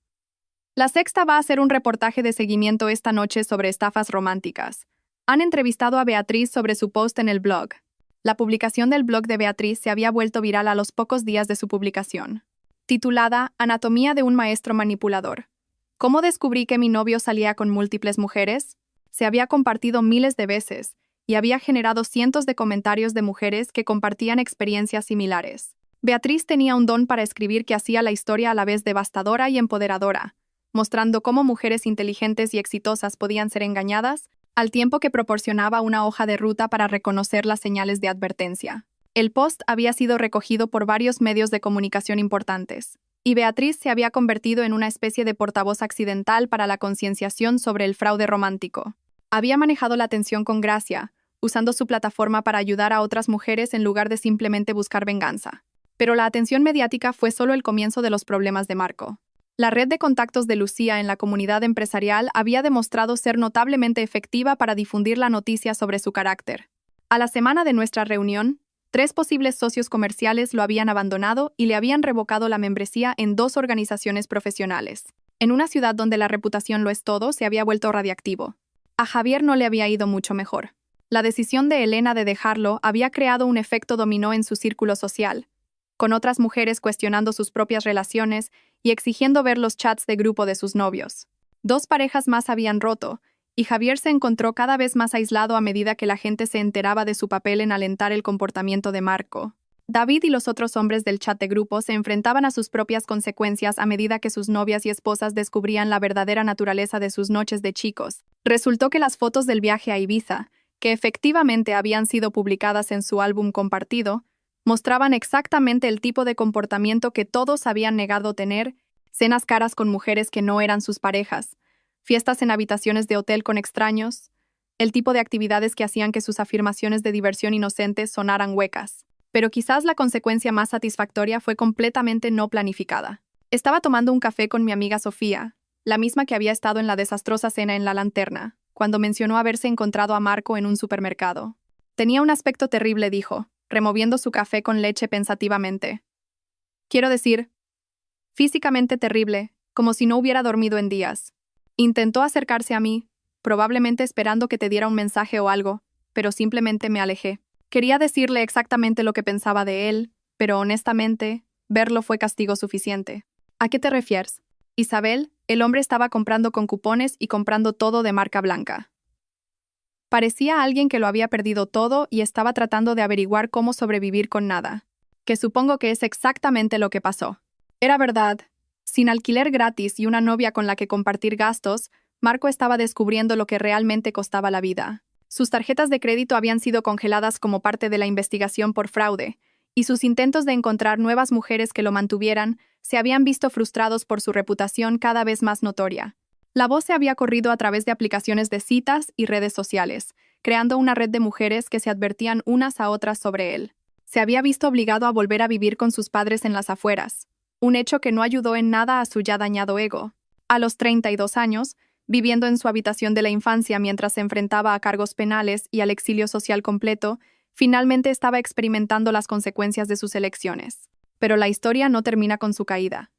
La Sexta va a hacer un reportaje de seguimiento esta noche sobre estafas románticas. Han entrevistado a Beatriz sobre su post en el blog. La publicación del blog de Beatriz se había vuelto viral a los pocos días de su publicación. Titulada Anatomía de un maestro manipulador. ¿Cómo descubrí que mi novio salía con múltiples mujeres? Se había compartido miles de veces y había generado cientos de comentarios de mujeres que compartían experiencias similares. Beatriz tenía un don para escribir que hacía la historia a la vez devastadora y empoderadora, mostrando cómo mujeres inteligentes y exitosas podían ser engañadas, al tiempo que proporcionaba una hoja de ruta para reconocer las señales de advertencia. El post había sido recogido por varios medios de comunicación importantes, y Beatriz se había convertido en una especie de portavoz accidental para la concienciación sobre el fraude romántico. Había manejado la atención con gracia, usando su plataforma para ayudar a otras mujeres en lugar de simplemente buscar venganza. Pero la atención mediática fue solo el comienzo de los problemas de Marco. La red de contactos de Lucía en la comunidad empresarial había demostrado ser notablemente efectiva para difundir la noticia sobre su carácter. A la semana de nuestra reunión, 3 posibles socios comerciales lo habían abandonado y le habían revocado la membresía en 2 organizaciones profesionales. En una ciudad donde la reputación lo es todo, se había vuelto radiactivo. A Javier no le había ido mucho mejor. La decisión de Elena de dejarlo había creado un efecto dominó en su círculo social, con otras mujeres cuestionando sus propias relaciones y exigiendo ver los chats de grupo de sus novios. 2 parejas más habían roto, y Javier se encontró cada vez más aislado a medida que la gente se enteraba de su papel en alentar el comportamiento de Marco. David y los otros hombres del chat de grupo se enfrentaban a sus propias consecuencias a medida que sus novias y esposas descubrían la verdadera naturaleza de sus noches de chicos. Resultó que las fotos del viaje a Ibiza, que efectivamente habían sido publicadas en su álbum compartido, mostraban exactamente el tipo de comportamiento que todos habían negado tener: cenas caras con mujeres que no eran sus parejas, fiestas en habitaciones de hotel con extraños, el tipo de actividades que hacían que sus afirmaciones de diversión inocentes sonaran huecas. Pero quizás la consecuencia más satisfactoria fue completamente no planificada. Estaba tomando un café con mi amiga Sofía, la misma que había estado en la desastrosa cena en La Lanterna, cuando mencionó haberse encontrado a Marco en un supermercado. Tenía un aspecto terrible, dijo, removiendo su café con leche pensativamente. Quiero decir, físicamente terrible, como si no hubiera dormido en días. Intentó acercarse a mí, probablemente esperando que te diera un mensaje o algo, pero simplemente me alejé. Quería decirle exactamente lo que pensaba de él, pero honestamente, verlo fue castigo suficiente. ¿A qué te refieres? Isabel, el hombre estaba comprando con cupones y comprando todo de marca blanca. Parecía alguien que lo había perdido todo y estaba tratando de averiguar cómo sobrevivir con nada. Que supongo que es exactamente lo que pasó. Era verdad. Sin alquiler gratis y una novia con la que compartir gastos, Marco estaba descubriendo lo que realmente costaba la vida. Sus tarjetas de crédito habían sido congeladas como parte de la investigación por fraude, y sus intentos de encontrar nuevas mujeres que lo mantuvieran se habían visto frustrados por su reputación cada vez más notoria. La voz se había corrido a través de aplicaciones de citas y redes sociales, creando una red de mujeres que se advertían unas a otras sobre él. Se había visto obligado a volver a vivir con sus padres en las afueras, un hecho que no ayudó en nada a su ya dañado ego. A los 32 años, viviendo en su habitación de la infancia mientras se enfrentaba a cargos penales y al exilio social completo, finalmente estaba experimentando las consecuencias de sus elecciones. Pero la historia no termina con su caída.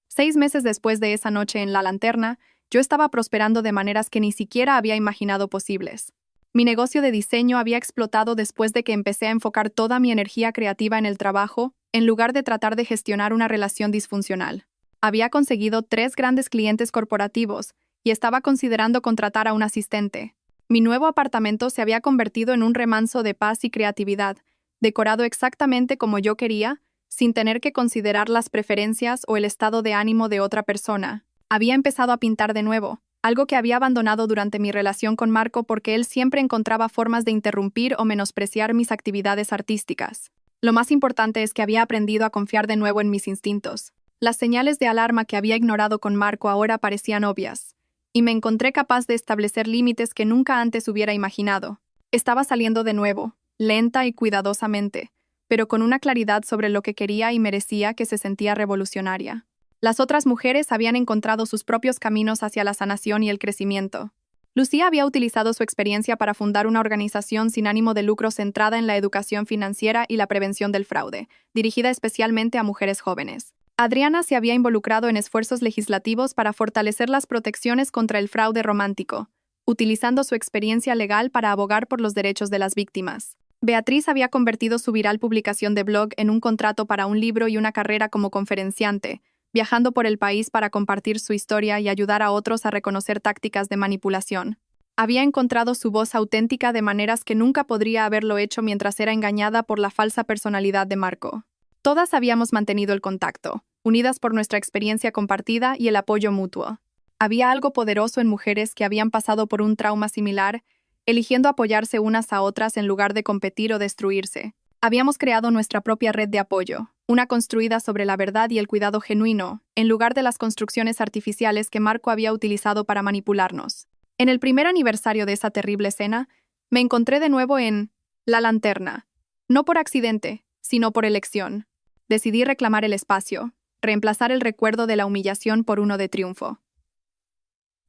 6 meses después de esa noche en La Lanterna, yo estaba prosperando de maneras que ni siquiera había imaginado posibles. Mi negocio de diseño había explotado después de que empecé a enfocar toda mi energía creativa en el trabajo, en lugar de tratar de gestionar una relación disfuncional. Había conseguido 3 grandes clientes corporativos, y estaba considerando contratar a un asistente. Mi nuevo apartamento se había convertido en un remanso de paz y creatividad, decorado exactamente como yo quería, sin tener que considerar las preferencias o el estado de ánimo de otra persona. Había empezado a pintar de nuevo, algo que había abandonado durante mi relación con Marco porque él siempre encontraba formas de interrumpir o menospreciar mis actividades artísticas. Lo más importante es que había aprendido a confiar de nuevo en mis instintos. Las señales de alarma que había ignorado con Marco ahora parecían obvias, y me encontré capaz de establecer límites que nunca antes hubiera imaginado. Estaba saliendo de nuevo, lenta y cuidadosamente, pero con una claridad sobre lo que quería y merecía que se sentía revolucionaria. Las otras mujeres habían encontrado sus propios caminos hacia la sanación y el crecimiento. Lucía había utilizado su experiencia para fundar una organización sin ánimo de lucro centrada en la educación financiera y la prevención del fraude, dirigida especialmente a mujeres jóvenes. Adriana se había involucrado en esfuerzos legislativos para fortalecer las protecciones contra el fraude romántico, utilizando su experiencia legal para abogar por los derechos de las víctimas. Beatriz había convertido su viral publicación de blog en un contrato para un libro y una carrera como conferenciante, viajando por el país para compartir su historia y ayudar a otros a reconocer tácticas de manipulación. Había encontrado su voz auténtica de maneras que nunca podría haberlo hecho mientras era engañada por la falsa personalidad de Marco. Todas habíamos mantenido el contacto, unidas por nuestra experiencia compartida y el apoyo mutuo. Había algo poderoso en mujeres que habían pasado por un trauma similar, eligiendo apoyarse unas a otras en lugar de competir o destruirse. Habíamos creado nuestra propia red de apoyo, una construida sobre la verdad y el cuidado genuino, en lugar de las construcciones artificiales que Marco había utilizado para manipularnos. En el primer aniversario de esa terrible escena, me encontré de nuevo en La Lanterna, no por accidente, sino por elección. Decidí reclamar el espacio, reemplazar el recuerdo de la humillación por uno de triunfo.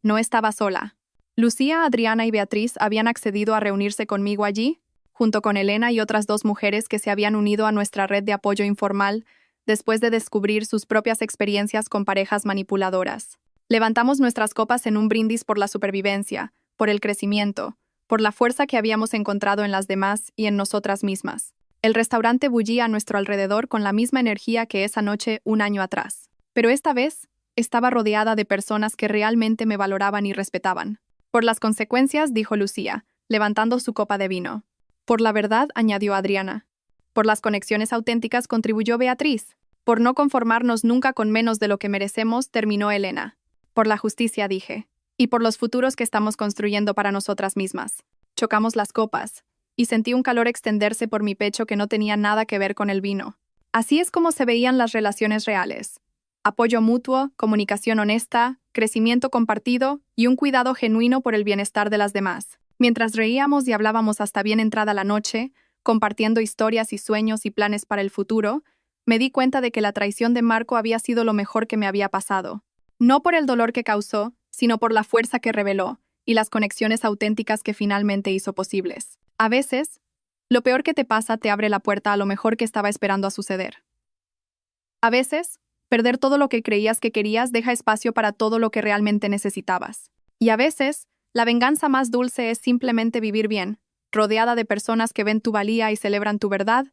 No estaba sola. Lucía, Adriana y Beatriz habían accedido a reunirse conmigo allí, junto con Elena y otras 2 mujeres que se habían unido a nuestra red de apoyo informal después de descubrir sus propias experiencias con parejas manipuladoras. Levantamos nuestras copas en un brindis por la supervivencia, por el crecimiento, por la fuerza que habíamos encontrado en las demás y en nosotras mismas. El restaurante bullía a nuestro alrededor con la misma energía que esa noche un año atrás. Pero esta vez, estaba rodeada de personas que realmente me valoraban y respetaban. Por las consecuencias, dijo Lucía, levantando su copa de vino. Por la verdad, añadió Adriana. Por las conexiones auténticas contribuyó Beatriz. Por no conformarnos nunca con menos de lo que merecemos, terminó Elena. Por la justicia, dije. Y por los futuros que estamos construyendo para nosotras mismas. Chocamos las copas, y sentí un calor extenderse por mi pecho que no tenía nada que ver con el vino. Así es como se veían las relaciones reales. Apoyo mutuo, comunicación honesta, crecimiento compartido y un cuidado genuino por el bienestar de las demás. Mientras reíamos y hablábamos hasta bien entrada la noche, compartiendo historias y sueños y planes para el futuro, me di cuenta de que la traición de Marco había sido lo mejor que me había pasado. No por el dolor que causó, sino por la fuerza que reveló y las conexiones auténticas que finalmente hizo posibles. A veces, lo peor que te pasa te abre la puerta a lo mejor que estaba esperando a suceder. A veces, perder todo lo que creías que querías deja espacio para todo lo que realmente necesitabas. Y a veces, la venganza más dulce es simplemente vivir bien, rodeada de personas que ven tu valía y celebran tu verdad,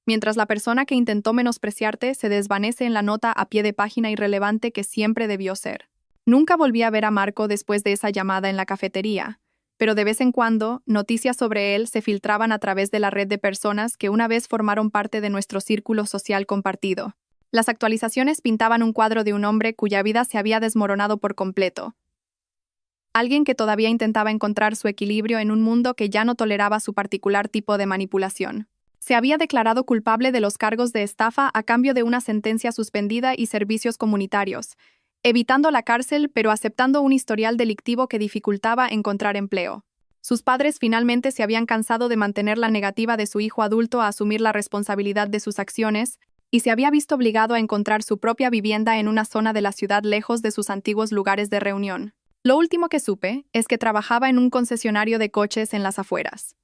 mientras la persona que intentó menospreciarte se desvanece en la nota a pie de página irrelevante que siempre debió ser. Nunca volví a ver a Marco después de esa llamada en la cafetería, pero de vez en cuando, noticias sobre él se filtraban a través de la red de personas que una vez formaron parte de nuestro círculo social compartido. Las actualizaciones pintaban un cuadro de un hombre cuya vida se había desmoronado por completo. Alguien que todavía intentaba encontrar su equilibrio en un mundo que ya no toleraba su particular tipo de manipulación. Se había declarado culpable de los cargos de estafa a cambio de una sentencia suspendida y servicios comunitarios, evitando la cárcel pero aceptando un historial delictivo que dificultaba encontrar empleo. Sus padres finalmente se habían cansado de mantener la negativa de su hijo adulto a asumir la responsabilidad de sus acciones y se había visto obligado a encontrar su propia vivienda en una zona de la ciudad lejos de sus antiguos lugares de reunión. Lo último que supe es que trabajaba en un concesionario de coches en las afueras.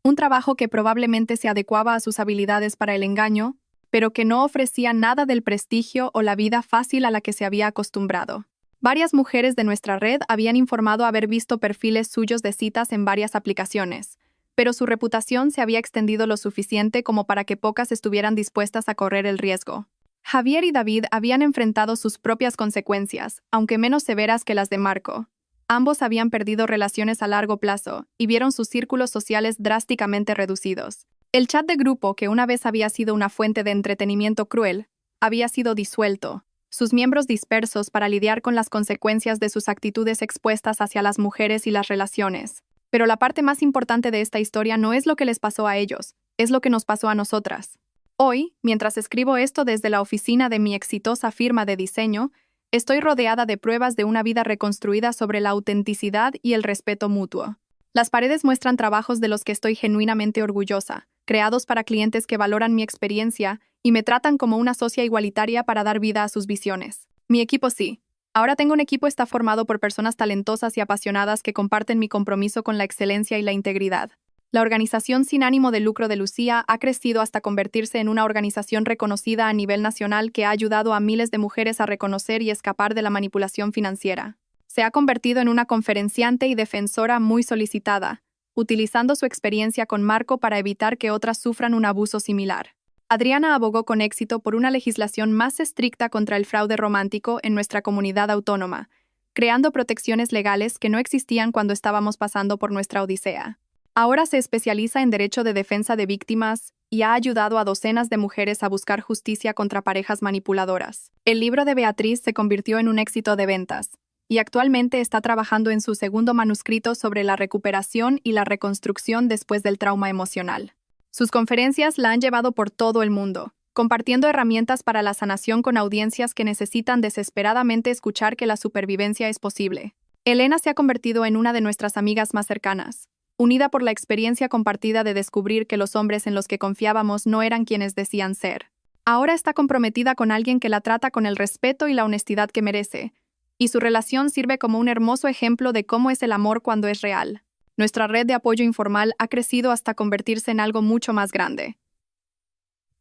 Un trabajo que probablemente se adecuaba a sus habilidades para el engaño, pero que no ofrecía nada del prestigio o la vida fácil a la que se había acostumbrado. Varias mujeres de nuestra red habían informado haber visto perfiles suyos de citas en varias aplicaciones, pero su reputación se había extendido lo suficiente como para que pocas estuvieran dispuestas a correr el riesgo. Javier y David habían enfrentado sus propias consecuencias, aunque menos severas que las de Marco. Ambos habían perdido relaciones a largo plazo y vieron sus círculos sociales drásticamente reducidos. El chat de grupo, que una vez había sido una fuente de entretenimiento cruel, había sido disuelto, sus miembros dispersos para lidiar con las consecuencias de sus actitudes expuestas hacia las mujeres y las relaciones. Pero la parte más importante de esta historia no es lo que les pasó a ellos, es lo que nos pasó a nosotras. Hoy, mientras escribo esto desde la oficina de mi exitosa firma de diseño, estoy rodeada de pruebas de una vida reconstruida sobre la autenticidad y el respeto mutuo. Las paredes muestran trabajos de los que estoy genuinamente orgullosa, creados para clientes que valoran mi experiencia y me tratan como una socia igualitaria para dar vida a sus visiones. Mi equipo sí. Ahora tengo un equipo está formado por personas talentosas y apasionadas que comparten mi compromiso con la excelencia y la integridad. La organización sin ánimo de lucro de Lucía ha crecido hasta convertirse en una organización reconocida a nivel nacional que ha ayudado a miles de mujeres a reconocer y escapar de la manipulación financiera. Se ha convertido en una conferenciante y defensora muy solicitada, utilizando su experiencia con Marco para evitar que otras sufran un abuso similar. Adriana abogó con éxito por una legislación más estricta contra el fraude romántico en nuestra comunidad autónoma, creando protecciones legales que no existían cuando estábamos pasando por nuestra odisea. Ahora se especializa en derecho de defensa de víctimas y ha ayudado a docenas de mujeres a buscar justicia contra parejas manipuladoras. El libro de Beatriz se convirtió en un éxito de ventas, y actualmente está trabajando en su segundo manuscrito sobre la recuperación y la reconstrucción después del trauma emocional. Sus conferencias la han llevado por todo el mundo, compartiendo herramientas para la sanación con audiencias que necesitan desesperadamente escuchar que la supervivencia es posible. Elena se ha convertido en una de nuestras amigas más cercanas, unida por la experiencia compartida de descubrir que los hombres en los que confiábamos no eran quienes decían ser. Ahora está comprometida con alguien que la trata con el respeto y la honestidad que merece, y su relación sirve como un hermoso ejemplo de cómo es el amor cuando es real. Nuestra red de apoyo informal ha crecido hasta convertirse en algo mucho más grande.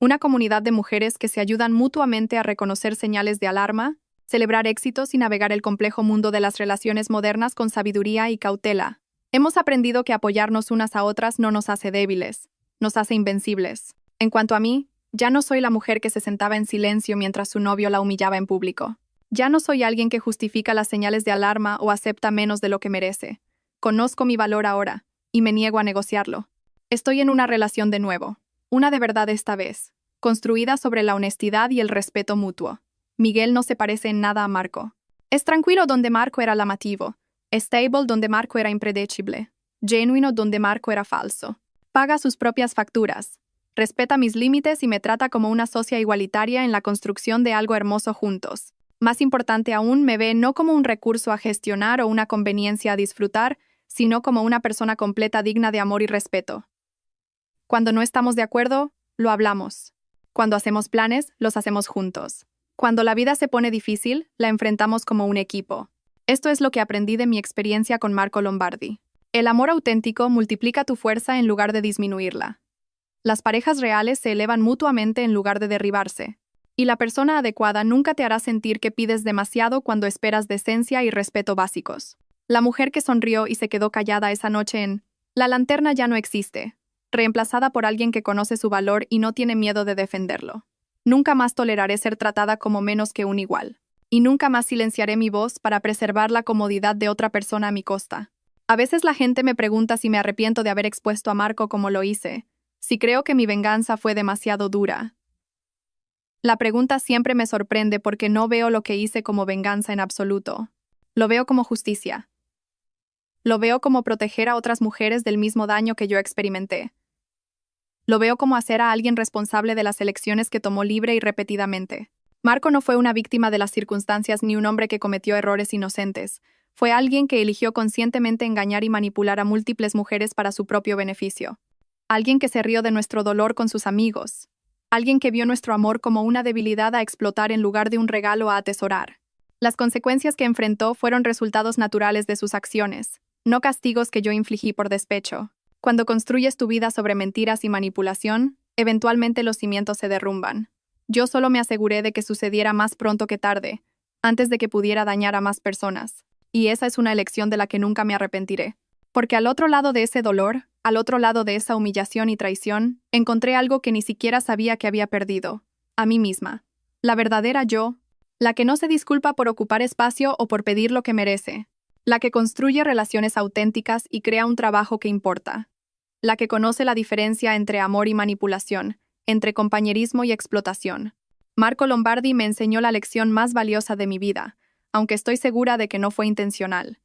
Una comunidad de mujeres que se ayudan mutuamente a reconocer señales de alarma, celebrar éxitos y navegar el complejo mundo de las relaciones modernas con sabiduría y cautela. Hemos aprendido que apoyarnos unas a otras no nos hace débiles, nos hace invencibles. En cuanto a mí, ya no soy la mujer que se sentaba en silencio mientras su novio la humillaba en público. Ya no soy alguien que justifica las señales de alarma o acepta menos de lo que merece. Conozco mi valor ahora, y me niego a negociarlo. Estoy en una relación de nuevo. Una de verdad esta vez, construida sobre la honestidad y el respeto mutuo. Miguel no se parece en nada a Marco. Es tranquilo donde Marco era llamativo, stable donde Marco era impredecible, genuino donde Marco era falso. Paga sus propias facturas, respeta mis límites y me trata como una socia igualitaria en la construcción de algo hermoso juntos. Más importante aún, me ve no como un recurso a gestionar o una conveniencia a disfrutar, sino como una persona completa digna de amor y respeto. Cuando no estamos de acuerdo, lo hablamos. Cuando hacemos planes, los hacemos juntos. Cuando la vida se pone difícil, la enfrentamos como un equipo. Esto es lo que aprendí de mi experiencia con Marco Lombardi. El amor auténtico multiplica tu fuerza en lugar de disminuirla. Las parejas reales se elevan mutuamente en lugar de derribarse. Y la persona adecuada nunca te hará sentir que pides demasiado cuando esperas decencia y respeto básicos. La mujer que sonrió y se quedó callada esa noche en La Lanterna ya no existe, reemplazada por alguien que conoce su valor y no tiene miedo de defenderlo. Nunca más toleraré ser tratada como menos que un igual. Y nunca más silenciaré mi voz para preservar la comodidad de otra persona a mi costa. A veces la gente me pregunta si me arrepiento de haber expuesto a Marco como lo hice, si creo que mi venganza fue demasiado dura. La pregunta siempre me sorprende porque no veo lo que hice como venganza en absoluto. Lo veo como justicia. Lo veo como proteger a otras mujeres del mismo daño que yo experimenté. Lo veo como hacer a alguien responsable de las elecciones que tomó libre y repetidamente. Marco no fue una víctima de las circunstancias ni un hombre que cometió errores inocentes. Fue alguien que eligió conscientemente engañar y manipular a múltiples mujeres para su propio beneficio. Alguien que se rió de nuestro dolor con sus amigos. Alguien que vio nuestro amor como una debilidad a explotar en lugar de un regalo a atesorar. Las consecuencias que enfrentó fueron resultados naturales de sus acciones, no castigos que yo infligí por despecho. Cuando construyes tu vida sobre mentiras y manipulación, eventualmente los cimientos se derrumban. Yo solo me aseguré de que sucediera más pronto que tarde, antes de que pudiera dañar a más personas. Y esa es una elección de la que nunca me arrepentiré. Porque al otro lado de ese dolor, al otro lado de esa humillación y traición, encontré algo que ni siquiera sabía que había perdido. A mí misma. La verdadera yo. La que no se disculpa por ocupar espacio o por pedir lo que merece. La que construye relaciones auténticas y crea un trabajo que importa. La que conoce la diferencia entre amor y manipulación, entre compañerismo y explotación. Marco Lombardi me enseñó la lección más valiosa de mi vida, aunque estoy segura de que no fue intencional.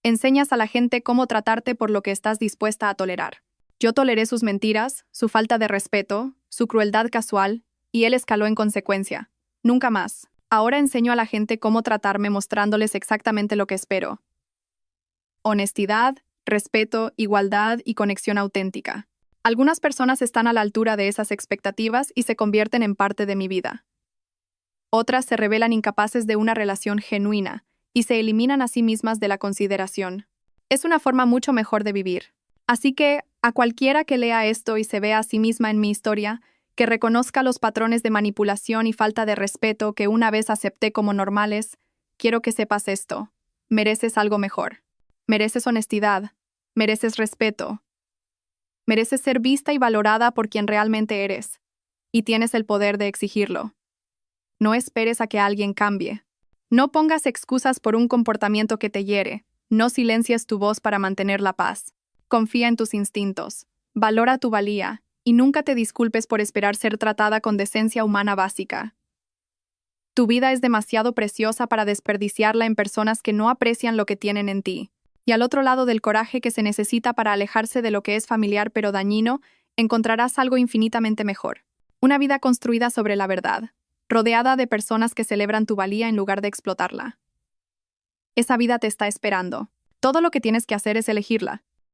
Enseñas a la gente cómo tratarte por lo que estás dispuesta a tolerar. Yo toleré sus mentiras, su falta de respeto, su crueldad casual, y él escaló en consecuencia. Nunca más. Ahora enseño a la gente cómo tratarme mostrándoles exactamente lo que espero. Honestidad, respeto, igualdad y conexión auténtica. Algunas personas están a la altura de esas expectativas y se convierten en parte de mi vida. Otras se revelan incapaces de una relación genuina y se eliminan a sí mismas de la consideración. Es una forma mucho mejor de vivir. Así que, a cualquiera que lea esto y se vea a sí misma en mi historia, que reconozca los patrones de manipulación y falta de respeto que una vez acepté como normales, quiero que sepas esto. Mereces algo mejor. Mereces honestidad. Mereces respeto. Mereces ser vista y valorada por quien realmente eres. Y tienes el poder de exigirlo. No esperes a que alguien cambie. No pongas excusas por un comportamiento que te hiere. No silencies tu voz para mantener la paz. Confía en tus instintos. Valora tu valía. Y nunca te disculpes por esperar ser tratada con decencia humana básica. Tu vida es demasiado preciosa para desperdiciarla en personas que no aprecian lo que tienen en ti. Y al otro lado del coraje que se necesita para alejarse de lo que es familiar pero dañino, encontrarás algo infinitamente mejor. Una vida construida sobre la verdad, rodeada de personas que celebran tu valía en lugar de explotarla. Esa vida te está esperando. Todo lo que tienes que hacer es elegirla.